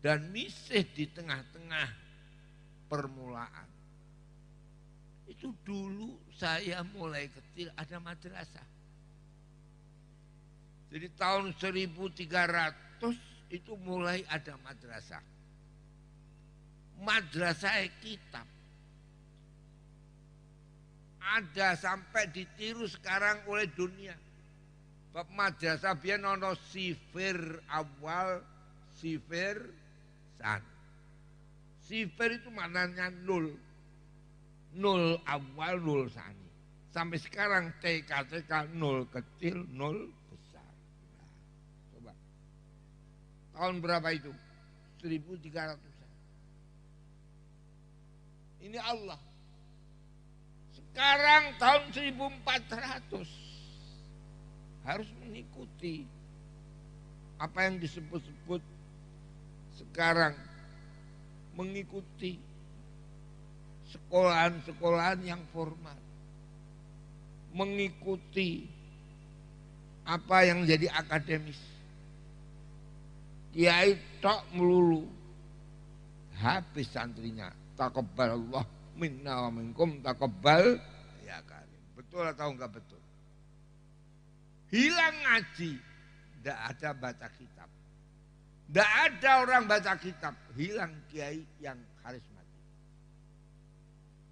Dan misih di tengah-tengah permulaan. Itu dulu saya mulai kecil ada madrasah. Jadi tahun 1300 itu mulai ada madrasah. Madrasah kitab. Ada sampai ditiru sekarang oleh dunia. Bab madrasah biyen ono sifir awal, sifir san. Sifir itu maknanya nol. Nol awal, nol sani. Sampai sekarang TK nol kecil, nol besar. Nah, coba. Tahun berapa itu? 1300. Ini Allah. Sekarang tahun 1400 harus mengikuti apa yang disebut-sebut sekarang, mengikuti sekolahan-sekolahan yang formal, mengikuti apa yang jadi akademis. Kiai tok melulu, habis santrinya. Taqabbalallah minna wa minkum taqabbal ya karim. Betul atau enggak betul? Hilang ngaji, enggak ada baca kitab. Enggak ada orang baca kitab, hilang kiai yang karismatik.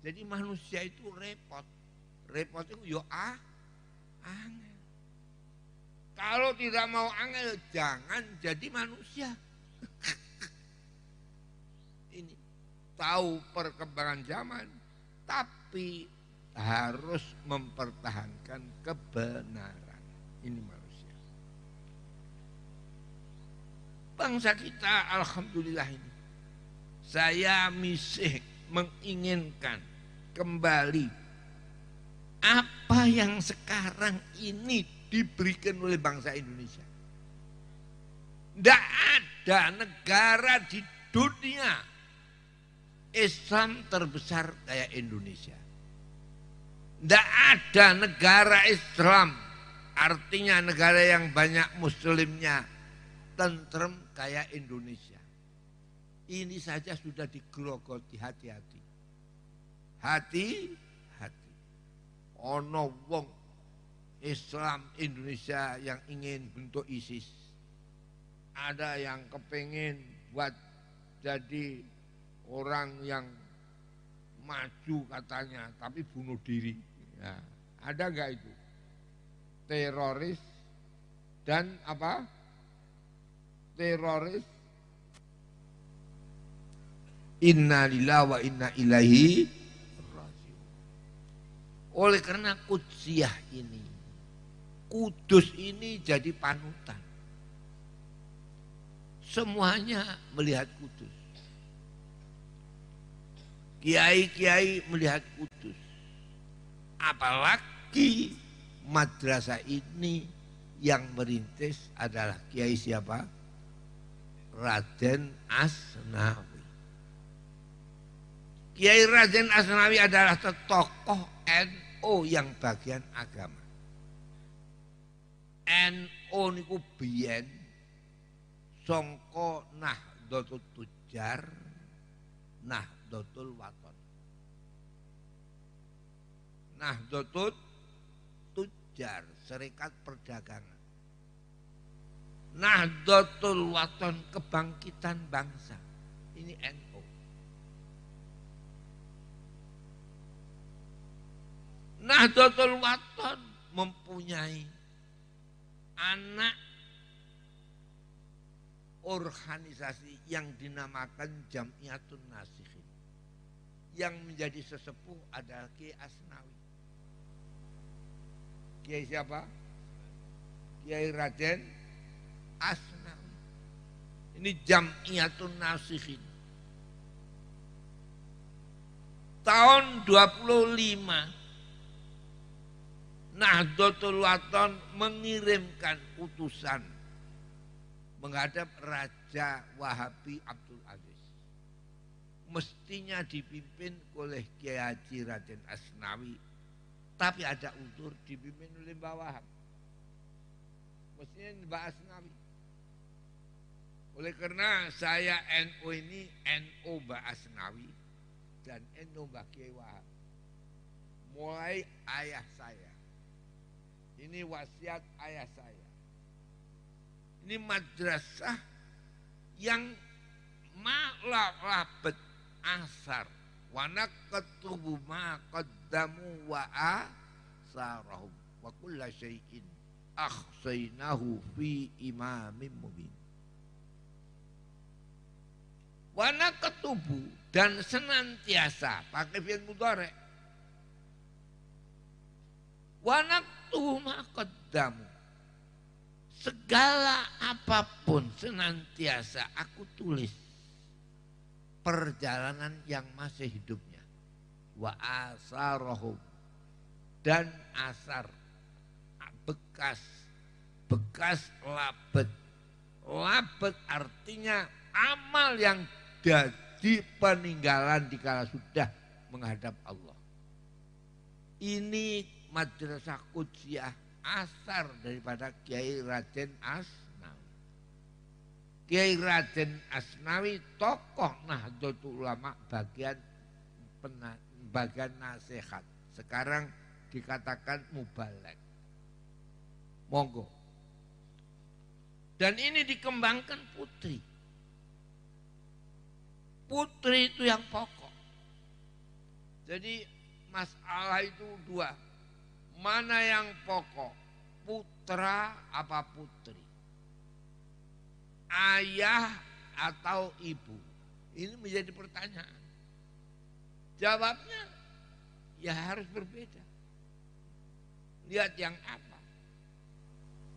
Jadi manusia itu repot. Repot itu yo angel. Kalau tidak mau angel, jangan jadi manusia. Ini tahu perkembangan zaman, tapi harus mempertahankan kebenaran. Ini manusia. Bangsa kita alhamdulillah ini. Saya misih menginginkan kembali apa yang sekarang ini diberikan oleh bangsa Indonesia. Tidak ada negara di dunia Islam terbesar kayak Indonesia. Tidak ada negara Islam, artinya negara yang banyak muslimnya, tentrem kayak Indonesia. Ini saja sudah digerogoti, hati-hati. Hati-hati. Ono wong Islam Indonesia yang ingin bentuk ISIS. Ada yang kepengen buat jadi orang yang maju katanya, tapi bunuh diri. Ya, ada enggak itu? Teroris dan apa? Teroris. Inna lillahi wa inna ilaihi raji'un. Oleh karena Qudsiyah ini, Kudus ini jadi panutan. Semuanya melihat Kudus. Kiai-kiai melihat Kudus. Apalagi madrasah ini Yang merintis adalah Kiai siapa? Raden Asnawi. Kiai Raden Asnawi adalah tokoh NU yang bagian agama. NU niku biyen sangka Nahdlatul Tujar, Nahdlatul Wathon. Nahdlatul Tujar, Serikat Perdagangan. Nahdlatul Wathon, kebangkitan bangsa. Ini NU. Nahdlatul Wathon mempunyai anak organisasi yang dinamakan Jam'iyatun Nasikhin. Yang menjadi sesepuh adalah Kiai Asnawi. Kiai siapa? Kiai Raden Asnawi. Ini Jam'iyatun Nasikhin. Tahun 25 Nahdlatul Wathon mengirimkan utusan menghadap Raja Wahabi Abdul Aziz. Mestinya dipimpin oleh Kiai Haji Raden Asnawi, tapi ada unsur dipimpin oleh Mbah Wahab. Mestinya Mbah Asnawi. Oleh karena saya NU ini NU Mbah Asnawi dan NU Mbah Kiai Wahab. Mulai ayah saya. Ini wasiat ayah saya. Ini madrasah yang labet asar. Wanak ketubu ma qaddamu wa asarahum. Wa kulla syai'in akhsainahu fi imamin mubin. Wanak ketubu dan senantiasa pakai fi'il mudhari'. Wanak ma qaddamu. Segala apapun senantiasa aku tulis perjalanan yang masih hidupnya. Wa asarahum, dan asar, bekas labet. Labet artinya amal yang jadi peninggalan dikala sudah menghadap Allah. Ini madrasah Qudsiyah asar daripada Kiai Raden Asnawi. Kiai Raden Asnawi tokoh Nahdlatul Ulama bagian nasihat. Sekarang dikatakan mubalek. Monggo. Dan ini dikembangkan putri. Putri itu yang pokok. Jadi masalah itu dua. Mana yang pokok? Putra apa putri? Ayah atau ibu? Ini menjadi pertanyaan. Jawabnya ya harus berbeda. Lihat yang apa?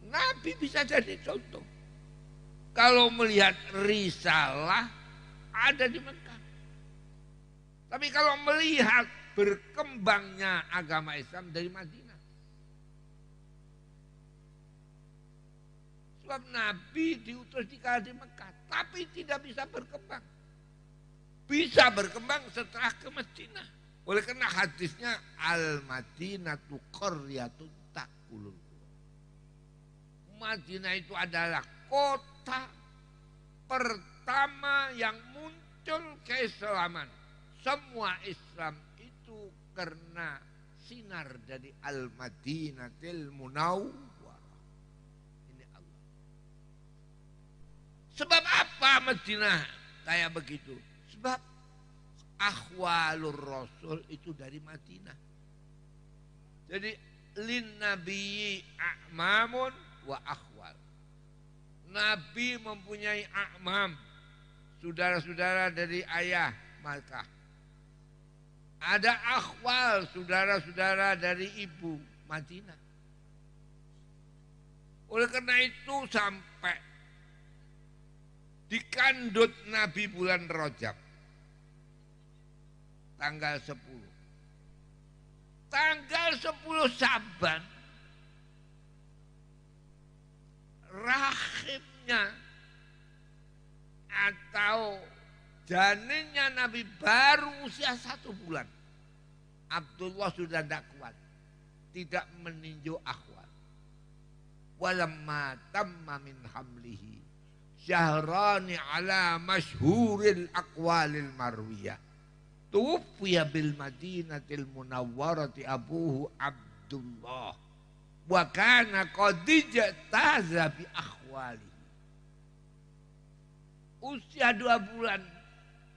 Nabi bisa jadi contoh. Kalau melihat risalah ada di Mekah. Tapi kalau melihat berkembangnya agama Islam dari Madinah. Sebab Nabi diutus di Mekah, tapi tidak bisa berkembang. Bisa berkembang setelah ke Madinah. Oleh karena hadisnya Al-Madinatu qaryatun ta'kulul. Madinah itu adalah kota pertama yang muncul keislaman. Semua Islam itu karena sinar dari Al-Madinatil Munawwarah. Ini Allah. Sebab apa Madinah kayak begitu? Sebab akhwalur Rasul itu dari Madinah. Jadi lin nabiyyi a'mamun wa akhwal. Nabi mempunyai a'mam, saudara-saudara dari ayah Makkah. Ada akhwal, saudara-saudara dari ibu Madinah. Oleh karena itu sampai dikandut Nabi bulan Rajab tanggal 10. Tanggal 10 Saban rahimnya atau janinnya Nabi baru usia 1 bulan. Abdullah sudah tidak kuat, tidak meninjau akhwat. Walamma tamma min hamlihi syahrani ala masyhuril aqwalil marwiyah. Tuwfiya bil madinatil munawwarati abuhu Abdullah. Wa kana qad ijtaza bi akhwalihi. Usia 2 bulan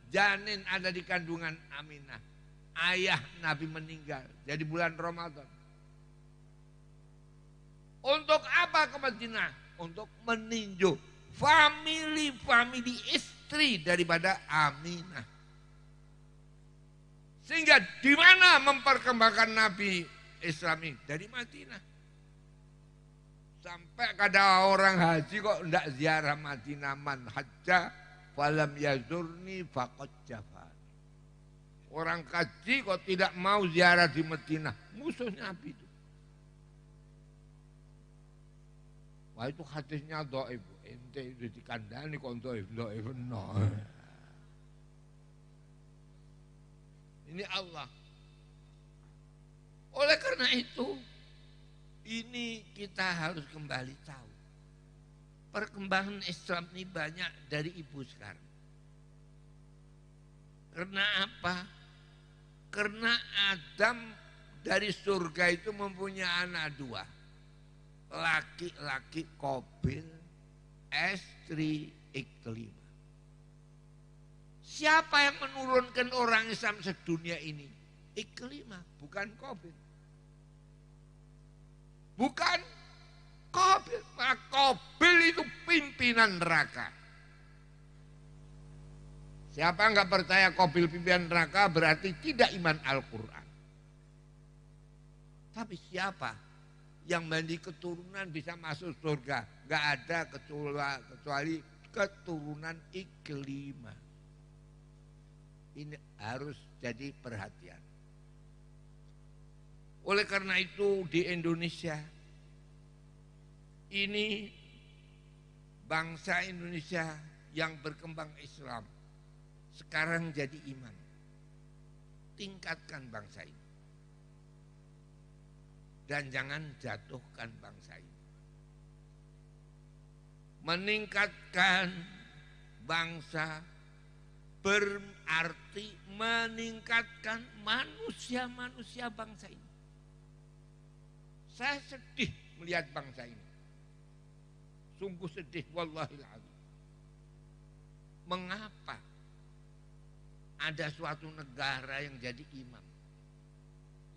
janin ada di kandungan Aminah. Ayah Nabi meninggal jadi bulan Ramadan. Untuk apa ke Madinah? Untuk meninjau famili istri daripada Aminah. Sehingga di mana memperkembangkan Nabi Islam ini? Dari Madinah. Sampai kada orang haji kok tidak ziarah Madinah, man hajja falam yazurni faqad jafan. Orang haji kok tidak mau ziarah di Madinah, musuh Nabi itu. Wah itu hadisnya dhaif, ente itu dikandani kok dhaif no. Ini Allah. Oleh karena itu, ini kita harus kembali tahu. Perkembangan Islam ini banyak dari ibu sekarang. Karena apa? Karena Adam dari surga itu mempunyai anak 2. Laki-laki Qabil, istri Iklimah. Siapa yang menurunkan orang Islam sedunia ini? Iklimah, bukan Qabil. Bukan Qabil. Qabil itu pimpinan neraka. Siapa yang enggak percaya Qabil pimpinan neraka berarti tidak iman Al-Quran. Tapi siapa yang memiliki keturunan bisa masuk surga? Enggak ada kecuali keturunan Iklimah. Ini harus jadi perhatian. Oleh karena itu di Indonesia ini bangsa Indonesia yang berkembang Islam sekarang jadi iman. Tingkatkan bangsa ini. Dan jangan jatuhkan bangsa ini. Meningkatkan bangsa berarti meningkatkan manusia-manusia bangsa ini. Saya sedih melihat bangsa ini. Sungguh sedih, wallahil adzim. Mengapa ada suatu negara yang jadi imam?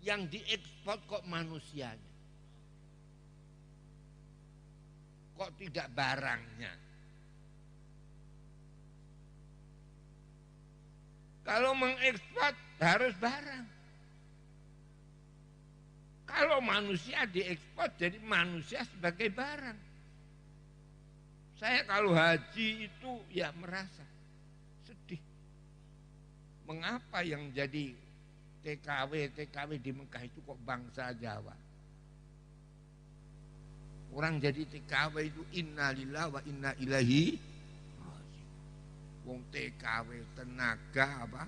Yang diekspor kok manusianya? Kok tidak barangnya? Kalau mengekspor harus barang. Kalau manusia diekspor jadi manusia sebagai barang. Saya kalau haji itu ya merasa sedih. Mengapa yang jadi TKW di Mekah itu kok bangsa Jawa? Orang jadi TKW itu innalillahi wa inna ilaihi raji'un. Wong TKW tenaga apa?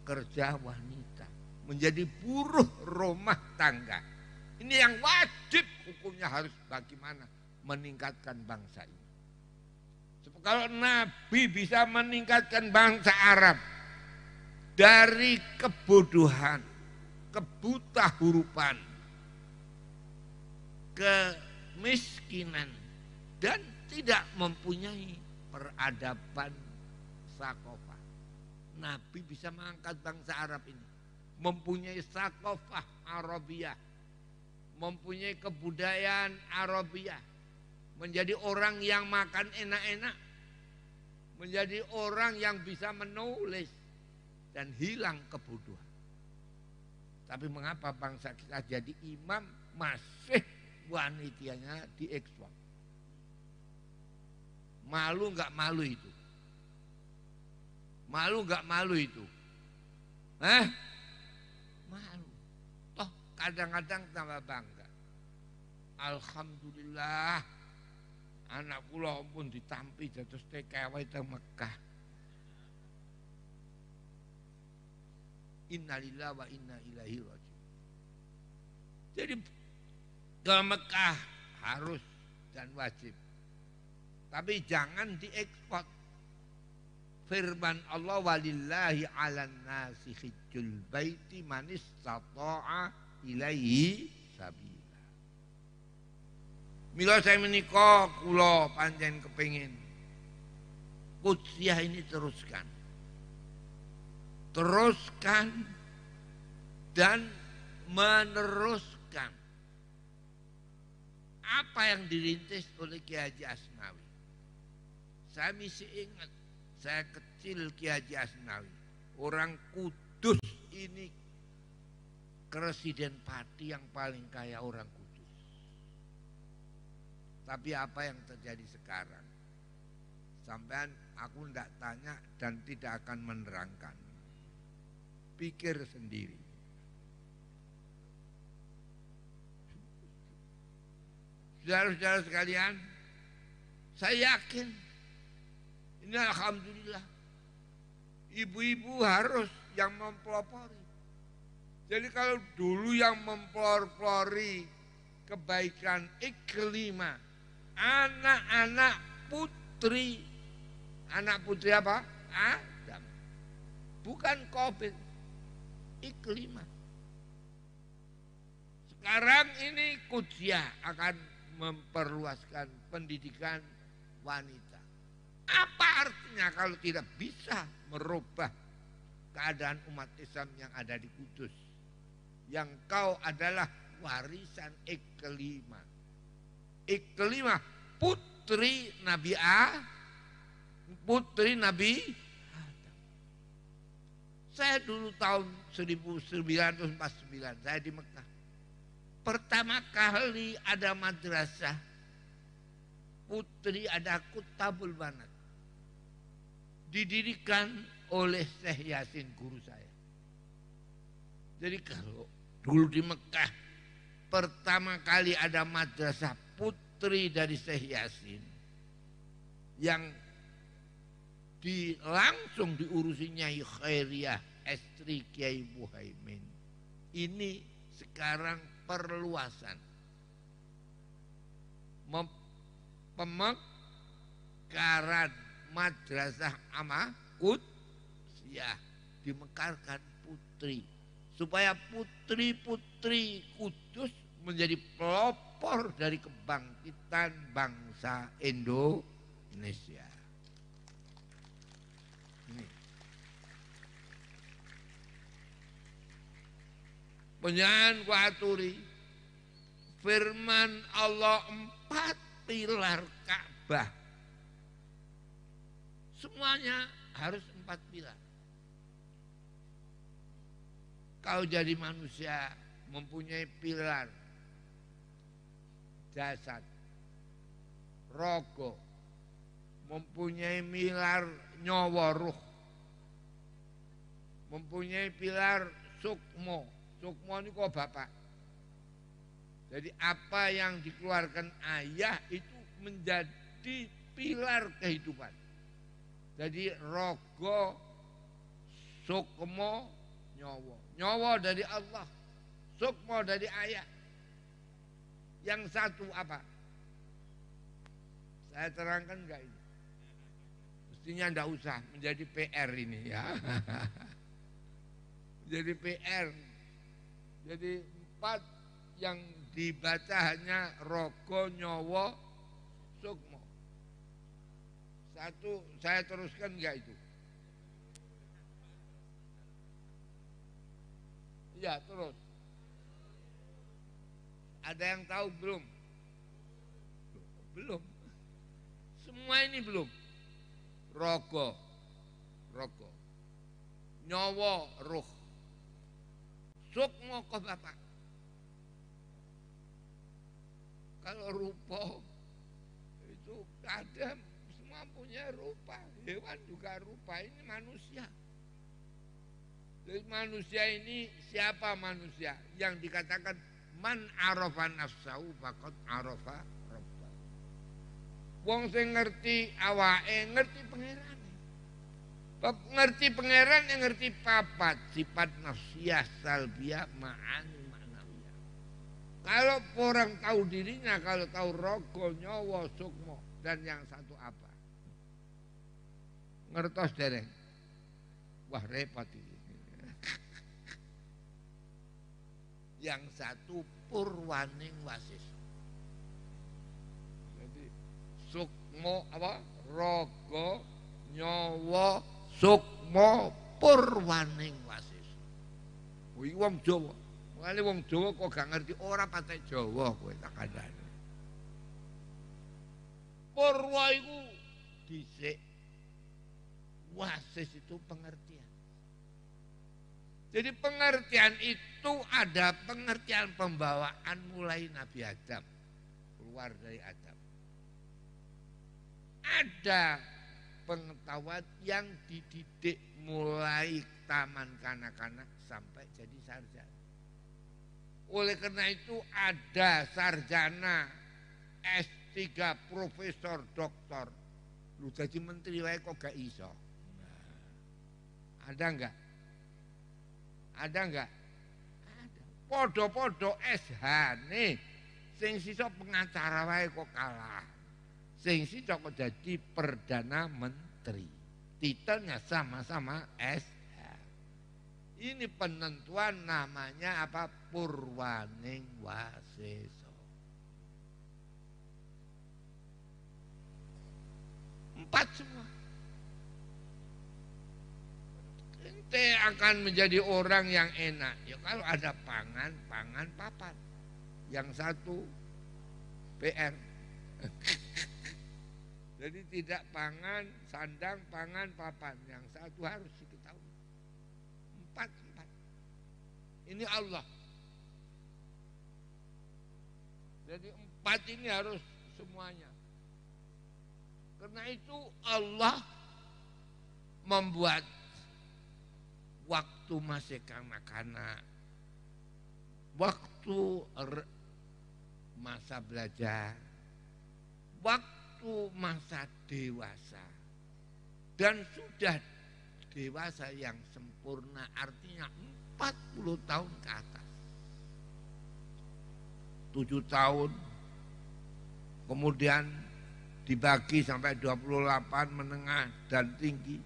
Kerja wanita. Menjadi buruh rumah tangga. Ini yang wajib hukumnya harus bagaimana meningkatkan bangsa ini. Kalau Nabi bisa meningkatkan bangsa Arab dari kebodohan, kebutahurupan, kemiskinan dan tidak mempunyai peradaban sakofah. Nabi bisa mengangkat bangsa Arab ini. Mempunyai sakofah Arabiyah, mempunyai kebudayaan Arabiyah, menjadi orang yang makan enak-enak, menjadi orang yang bisa menulis dan hilang kebodohan. Tapi mengapa bangsa kita jadi imam masih wanitanya diekspor? Malu nggak malu itu? Malu nggak malu itu? Malu. Toh kadang-kadang tambah bangga. Alhamdulillah anak kula pun ditampi dados TKW teng Mekah. Innalillahi wa inna ilaihi raji'un. Jadi ke Mekah harus dan wajib. Tapi jangan diekspor. Firman Allah walillahi 'alan nasi hijjul baiti man istata'a ilaihi sabila. Mila saya menika kula pancen kepengin Qudsiyah ini teruskan dan meneruskan apa yang dirintis oleh Kiai Haji Asnawi. Saya masih ingat, saya kecil Kiai Haji Asnawi, orang Kudus ini presiden Pati yang paling kaya orang Kudus. Tapi apa yang terjadi sekarang? Sampean aku tidak tanya dan tidak akan menerangkan. Pikir sendiri. Saudara-saudara sekalian, saya yakin ini alhamdulillah ibu-ibu harus yang mempelopori. Jadi kalau dulu yang mempelopori kebaikan iklimah, anak-anak putri, anak putri apa? Adam. Bukan COVID. Iklimah. Sekarang ini Qudsiyah akan memperluaskan pendidikan wanita. Apa artinya kalau tidak bisa merubah keadaan umat Islam yang ada di Kudus? Yang kau adalah warisan iklimah. Iklimah putri Nabi putri Nabi Adam. Saya dulu tahun 1949 saya di Mekah. Pertama kali ada madrasah putri, ada Kutabul Banat. Didirikan oleh Syekh Yasin guru saya. Jadi kalau dulu di Mekah pertama kali ada madrasah putri dari Syekh Yasin yang langsung diurusi Nyai Khairiyah istri Kiai Muhaimin. Ini sekarang perluasan pemekaran madrasah Qudsiyah, dimekarkan putri supaya putri-putri Kudus menjadi pelopor dari kebangkitan bangsa Indonesia. Penyan kuaturi firman Allah 4 pilar Ka'bah. Semuanya harus 4 pilar. Kau jadi manusia mempunyai pilar jasad, rogo, mempunyai pilar nyawa ruh, mempunyai pilar sukmo. Sukmo ini kok bapak. Jadi apa yang dikeluarkan ayah itu menjadi pilar kehidupan. Jadi rogo, sukmo, nyawa. Nyawa dari Allah, sukmo dari ayah. Yang satu apa? Saya terangkan enggak ini? Mestinya enggak usah menjadi PR ini ya. Jadi PR. Jadi 4 yang dibaca hanya rogo, nyawa, sukmo. Satu saya teruskan enggak itu? Ya terus. Ada yang tahu belum? Belum. Semua ini belum. Rogo, nyawa, ruh. Sukmo kok bapak. Kalau rupa itu kadang semua punya rupa. Hewan juga rupa, ini manusia. Jadi manusia ini siapa manusia? Yang dikatakan Man arafa nafsahu faqad arafa rabbah. Wong sing ngerti awake ngerti pangeran. Ngerti pangeran yang ngerti papat sifat nafsiyah salbiyah ma'ani ma'nawiyah. Kalau orang tahu dirinya, kalau tahu rogo, nyawa, sukmo, dan yang satu apa? Ngertos dereng. Wah repot ini. Yang satu purwaning wasis. Jadi sukmo apa? Rogo, nyawa, sukmo, purwaning wasis. Wih wong Jawa. Mulane wong Jawa kok gak ngerti ora patek Jawa kowe tak kandhani. Purwa iku dhisik. Wasis itu pengertian. Jadi pengertian itu ada pengertian pembawaan mulai Nabi Adam. Keluar dari Adam. Ada pengetahuan yang dididik mulai taman kanak-kanak sampai jadi sarjana. Oleh karena itu ada sarjana S3 profesor doktor. Lu jadi menteri wae kok gak iso. Ada enggak? Ada enggak? Ada. Podo-podo SH nih. Sing sisa pengacara wae kok kalah. Sing sisa kok jadi perdana menteri. Titelnya sama-sama SH. Ini penentuan namanya apa? Purwaning waseso. 4 semua. Ente akan menjadi orang yang enak. Ya kalau ada pangan, papan. Yang satu PR. Jadi tidak pangan, sandang, pangan, papan. Yang satu harus diketahui. 4. Ini Allah. Jadi 4 ini harus semuanya. Karena itu Allah membuat waktu masih kanak-kanak, waktu masa belajar, waktu masa dewasa, dan sudah dewasa yang sempurna artinya 40 tahun ke atas. 7 tahun, kemudian dibagi sampai 28 menengah dan tinggi.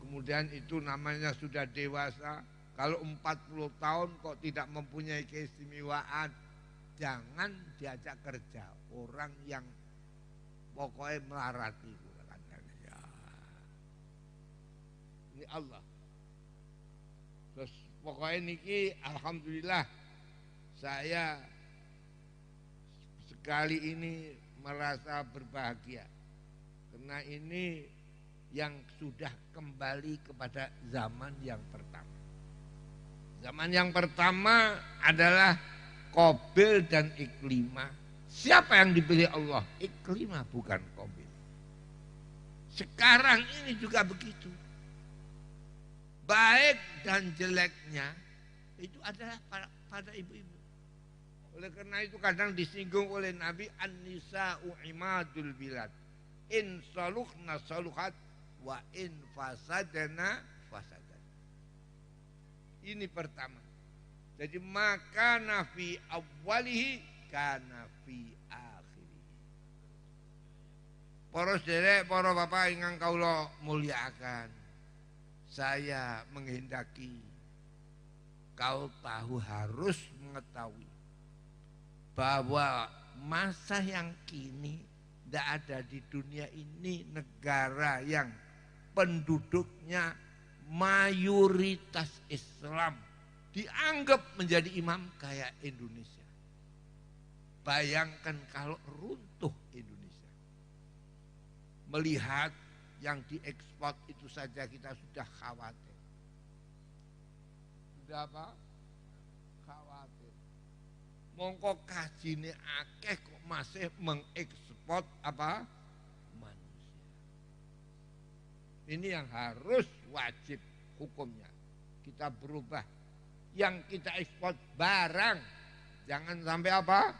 Kemudian itu namanya sudah dewasa. Kalau 40 tahun kok tidak mempunyai keistimewaan, jangan diajak kerja orang yang pokoknya melarati. Ya. Ini Allah. Terus pokoknya niki alhamdulillah saya sekali ini merasa berbahagia. Karena ini yang sudah kembali kepada zaman yang pertama. Zaman yang pertama adalah Qabil dan Iklimah. Siapa yang dipilih Allah? Iklimah bukan Qabil. Sekarang ini juga begitu. Baik dan jeleknya itu adalah pada ibu-ibu. Oleh karena itu kadang disinggung oleh Nabi, an-nisa'u imadul bilad. In saluhna saluhat wa in fasadana fasadan. Ini pertama. Jadi maka nafi awalihi kana fi akhirih. Para sedherek, para bapak ingkang kawula mulyakaken. Saya menghendaki kau tahu harus mengetahui bahwa masa yang kini tidak ada di dunia ini negara yang penduduknya mayoritas Islam dianggap menjadi imam kayak Indonesia. Bayangkan kalau runtuh Indonesia. Melihat yang diekspor itu saja kita sudah khawatir. Sudah apa? Khawatir. Mongko kajine akeh kok masih mengekspor apa? Manusia. Ini yang harus wajib hukumnya. Kita berubah. Yang kita ekspor barang Jangan sampai apa?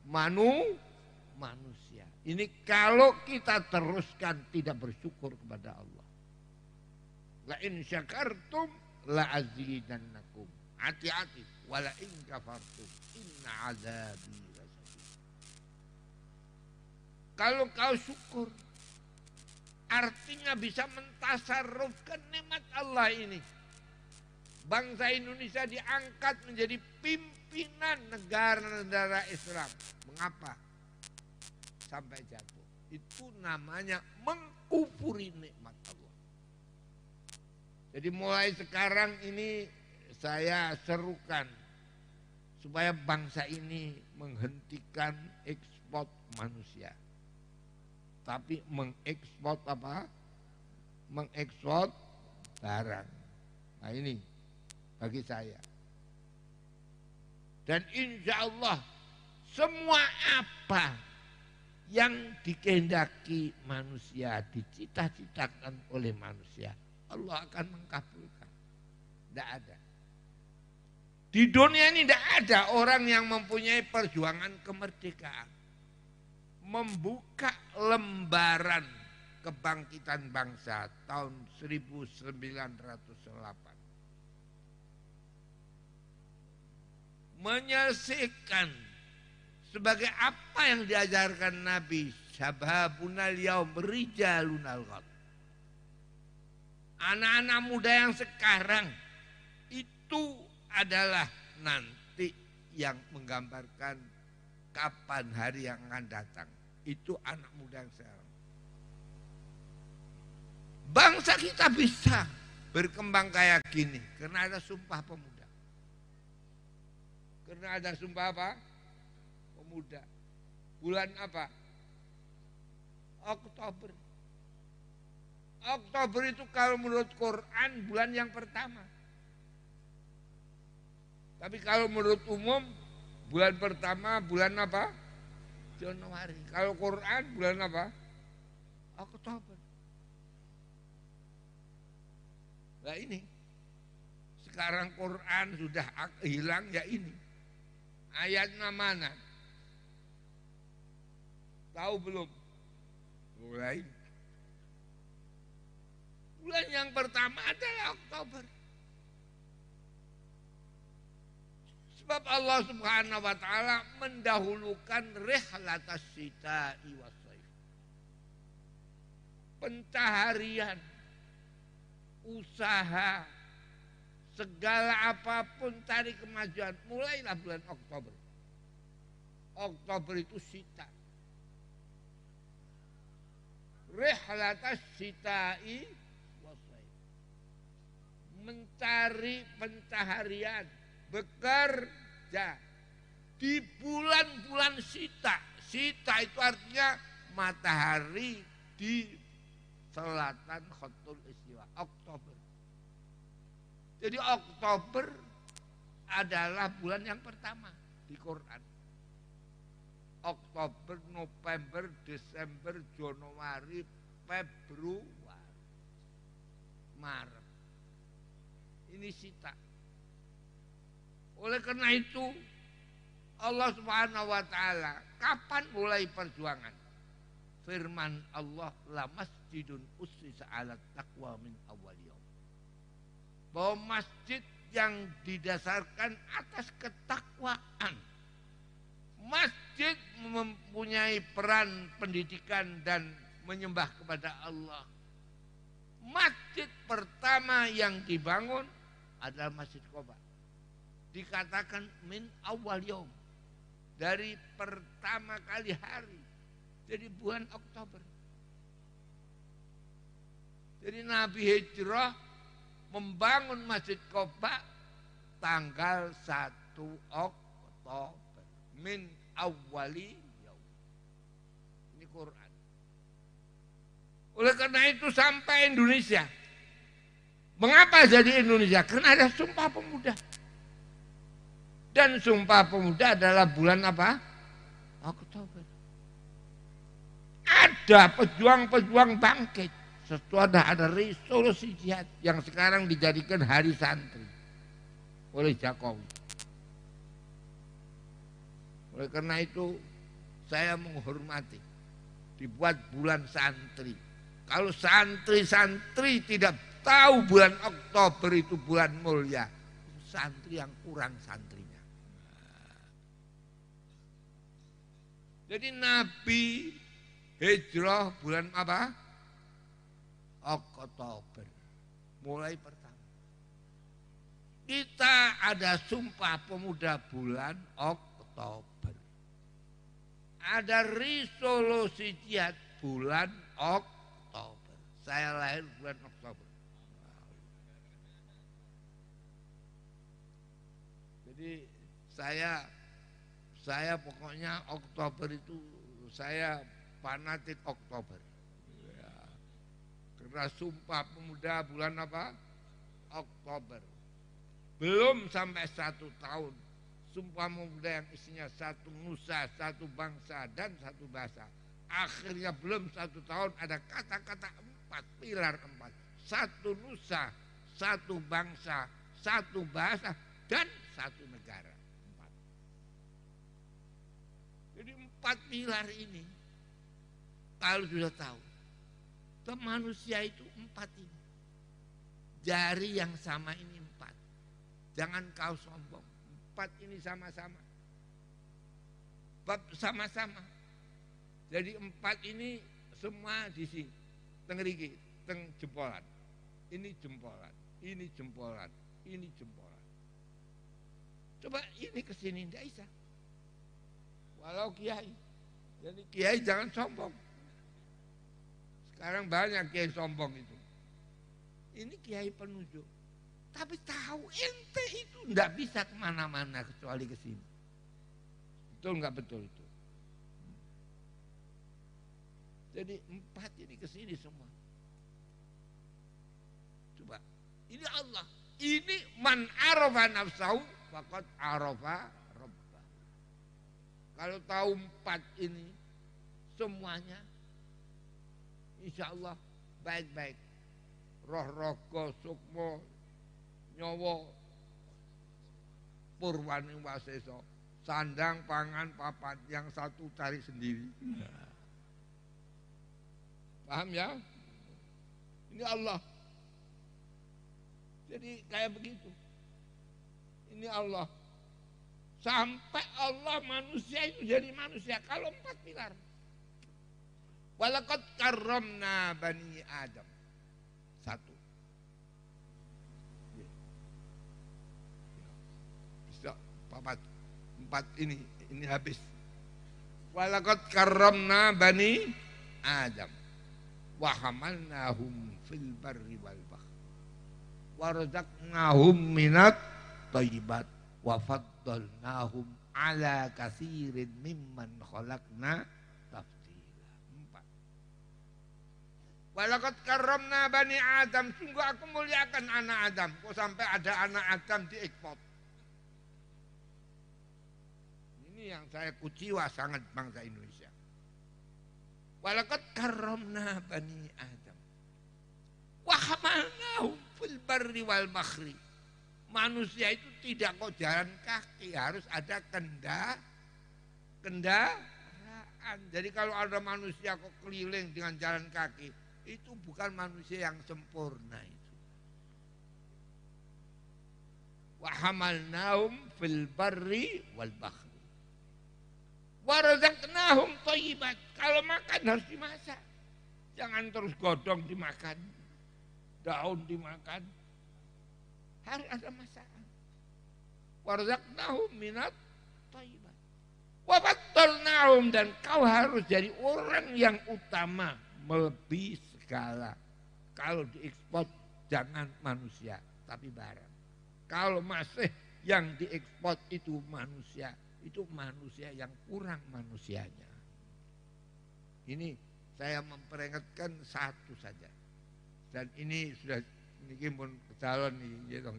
Manusia. Ini kalau kita teruskan tidak bersyukur kepada Allah. La in syakartum la azidannakum. Hati-hati. Wala in kafartum inna azabi lasyadid. Kalau kau syukur, artinya bisa mentasarrufkan nikmat Allah ini. Bangsa Indonesia diangkat menjadi pimpinan negara-negara Islam. Mengapa sampai jatuh? Itu namanya mengkufuri nikmat Allah. Jadi mulai sekarang ini saya serukan supaya bangsa ini menghentikan ekspor manusia. Tapi mengekspor apa? Mengekspor barang. Nah ini bagi saya. Dan insya Allah semua apa yang dikehendaki manusia, dicita-citakan oleh manusia, Allah akan mengabulkan. Tidak ada. Di dunia ini tidak ada orang yang mempunyai perjuangan kemerdekaan. Membuka lembaran kebangkitan bangsa tahun 1908. Menyelesaikan sebagai apa yang diajarkan Nabi, syababunal yaum rijalunal ghad. Anak-anak muda yang sekarang itu adalah nanti yang menggambarkan kapan hari yang akan datang. Itu anak muda yang sekarang. Bangsa kita bisa berkembang kayak gini karena ada Sumpah Pemuda. Karena ada Sumpah apa? Pemuda. Bulan apa? Oktober. Oktober itu kalau menurut Quran bulan yang pertama. Tapi kalau menurut umum bulan pertama bulan apa? Januari. Kalau Quran bulan apa? Oktober. Nah ini. Sekarang Quran sudah hilang ya ini. Ayatnya mana? Tahu belum? Mulai. Bulan yang pertama adalah Oktober. Sebab Allah Subhanahu wa taala mendahulukan rihlatas syita'i was-shaif. Pencaharian, usaha, segala apapun cari kemajuan mulailah bulan Oktober. Oktober itu syita. Rihlatas syita'i was-shaif. Mencari pencaharian, bekerja di bulan-bulan syita. Syita itu artinya matahari di selatan Khatul Istiwa, Oktober. Jadi Oktober adalah bulan yang pertama di Quran. Oktober, November, Desember, Januari, Februari, Maret. Ini syita. Oleh karena itu Allah Subhanahu wa taala kapan mulai perjuangan? Firman Allah, la masjidun ussisa 'alat taqwa min awwal yaum. Bahwa masjid yang didasarkan atas ketakwaan. Masjid mempunyai peran pendidikan dan menyembah kepada Allah. Masjid pertama yang dibangun adalah Masjid Quba. Dikatakan min awal yaum, dari pertama kali hari, jadi bulan Oktober. Jadi Nabi hijrah membangun Masjid Quba tanggal 1 Oktober min awali yaum. Ini Quran. Oleh karena itu sampai Indonesia. Mengapa jadi Indonesia? Karena ada Sumpah Pemuda. Dan Sumpah Pemuda adalah bulan apa? Oktober. Ada pejuang-pejuang bangkit. Setelah ada resolusi jihad yang sekarang dijadikan hari santri oleh Jokowi. Oleh karena itu saya menghormati dibuat bulan santri. Kalau santri-santri tidak tahu bulan Oktober itu bulan mulia, santri yang kurang santrinya. Jadi Nabi hijrah bulan apa? Oktober. Mulai pertama. Kita ada Sumpah Pemuda bulan Oktober. Ada resolusi jihad bulan Oktober. Saya lahir bulan Oktober. Jadi saya pokoknya Oktober itu saya fanatik Oktober. Ya. Karena Sumpah Pemuda bulan apa? Oktober. Belum sampai 1 tahun. Sumpah Pemuda yang isinya satu nusa, satu bangsa dan satu bahasa. Akhirnya belum 1 tahun ada kata-kata 4, pilar 4. Satu nusa, satu bangsa, satu bahasa dan satu negara. 4. Jadi 4 pilar ini kalau sudah tahu, manusia itu 4 ini. Jari yang sama ini 4. Jangan kau sombong. 4 ini sama-sama. Bab sama-sama. Jadi 4 ini semua di sini. Tengeriki, teng jempolan. Ini jempolan, ini jempolan, ini jempolan. Coba ini ke sini tidak bisa. Walau kiai. Jadi kiai jangan sombong. Sekarang banyak kiai sombong itu. Ini kiai penunjuk. Tapi tahu ente itu tidak bisa kemana-mana kecuali ke sini. Betul nggak betul itu? Jadi 4 ini ke sini semua. Coba, ini Allah. Ini man arafa nafsahu faqad arafa rabbah. Kalau tahu 4 ini semuanya, insya Allah baik-baik. Roh raga sukma nyawa purwaning wasesa, sandang pangan papat, yang satu cari sendiri. Paham ya? Ini Allah. Jadi kayak begitu. Ini Allah. Sampai Allah manusia itu jadi manusia. Kalau 4 pilar. Walaqad karramna bani Adam. 1. Bisa 4 ini habis. Walaqad karramna bani Adam. Wa hamalnahum fil barri wal bahr wa razaqnahum minat thayyibat wa faddalnahum ala katsirin mimman khalaqna tafdila. 4. Walaqad karramna bani Adam, sungguh aku muliakan anak Adam. Kok sampai ada anak Adam diekspor. Ini yang saya kuciwa sangat bangsa Indonesia. Walaqad karramna bani Adam wa hamalnahum fil barri wal bahri. Manusia itu tidak kok jalan kaki, harus ada kendaraan. Jadi kalau ada manusia kok keliling dengan jalan kaki, itu bukan manusia yang sempurna itu. Wa hamalnahum fil barri wal bahri. Wa razaqnahum thayyibat. Kalau makan harus dimasak. Jangan terus godong dimakan. Daun dimakan. Harus ada masakan. Wa razaqnahum minat thayyibat. Wa faddalnahum, dan kau harus jadi orang yang utama, melebihi segala. Kalau diekspor jangan manusia, tapi barang. Kalau masih yang diekspor itu manusia, itu manusia yang kurang manusianya. Ini saya memperingatkan 1 saja. Dan ini sudah niki pun calon nih, gitu.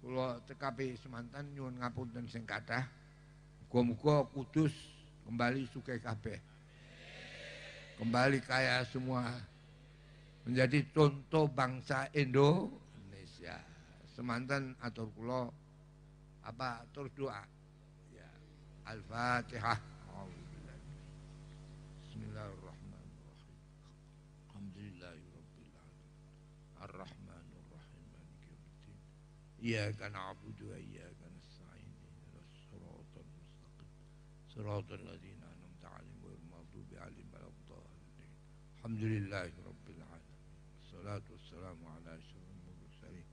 Kalau TKP Semantan nyuwun ngapunten sing kathah. Muga-muga Kudus kembali sugih kabeh. Kembali kaya semua. Menjadi contoh bangsa Indonesia. Semanten atur kula terus doa. Al-Fatihah. Bismillahirrahmanirrahim. Alhamdulillahi rabbil alamin. Ar-Rahmanir Rahim. Maliki yaumiddin. Iyyaka na'budu wa iyyaka nasta'in. Ihdinas siratal mustaqim. Siratal ladzina an'amta 'alaihim ghairil maghdubi 'alaihim waladdallin. Alhamdulillahi rabbil alamin. Wassalatu wassalamu ala asyrofil mursalin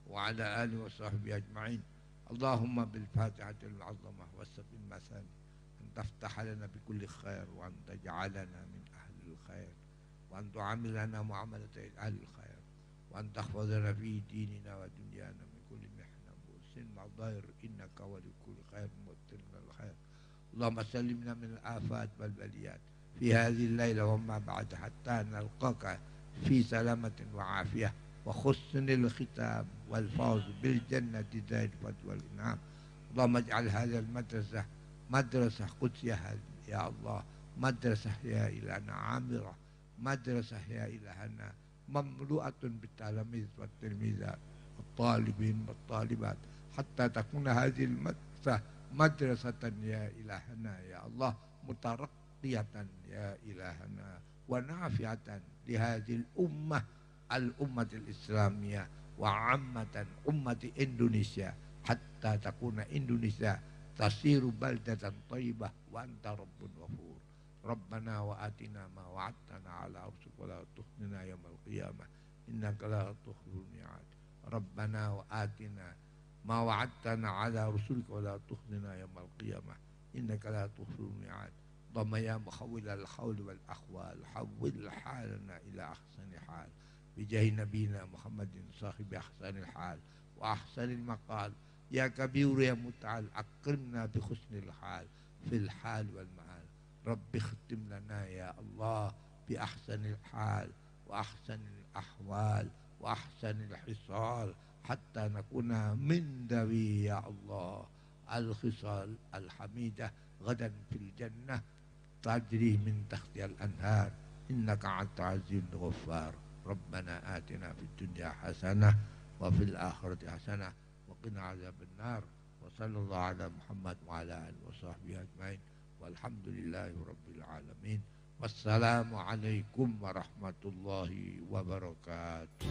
wa ala alihi wa sahbihi ajma'in. اللهم بالفاتحة العظمة والسبب المثاني أن تفتح لنا بكل خير وأن تجعلنا من أهل الخير وأن تعاملنا معاملة أهل الخير وأن تحفظنا في ديننا ودنيانا من كل محنة وسن وضير إنك ولي كل خير موترنا الخير. اللهم سلمنا من الآفات والبليات في هذه الليلة وما بعد حتى نلقاك في سلامة وعافية وحسن الختام والفوز بالجنة ذات الفضل والإنعام. اللهم اجعل هذه المدرسة مدرسة قدسية يا الله، مدرسة يا إلهنا عامرة، مدرسة يا إلهنا مملوءة بالتلاميذ والتلميذات والطالبين والطالبات، حتى تكون هذه المدرسة مدرسة يا إلهنا يا الله مترقية يا إلهنا ونافعة لهذه الأمة الإسلامية وعامة أمة إندونيسيا، حتى تكون إندونيسيا تصير بلدة طيبة وأنت رب غفور. ربنا وآتنا ما وعدتنا على رسلك ولا تخزنا يوم القيامة إنك لا تخلف الميعاد. ربنا وآتنا ما وعدتنا على رسلك ولا تخزنا يوم القيامة إنك لا تخلف الميعاد. اللهم يا محول الحول والأحوال حول حالنا إلى أحسن حال بجاه نبينا محمد صاحب أحسن الحال وأحسن المقال. يا كبير يا متعال أكرمنا بحسن الحال في الحال والمآل. رب اختم لنا يا الله بأحسن الحال وأحسن الأحوال وأحسن الحصال حتى نكون من ذوي يا الله الخصال الحميدة غدا في الجنة تجري من تحتها الأنهار إنك أنت عزيز غفار. ربنا آتنا في الدنيا حسنة وفي الآخرة حسنة وقنا عذاب النار. وصلى الله على محمد وعلى آله وصحبه أجمعين والحمد لله رب العالمين. والسلام عليكم ورحمة الله وبركاته.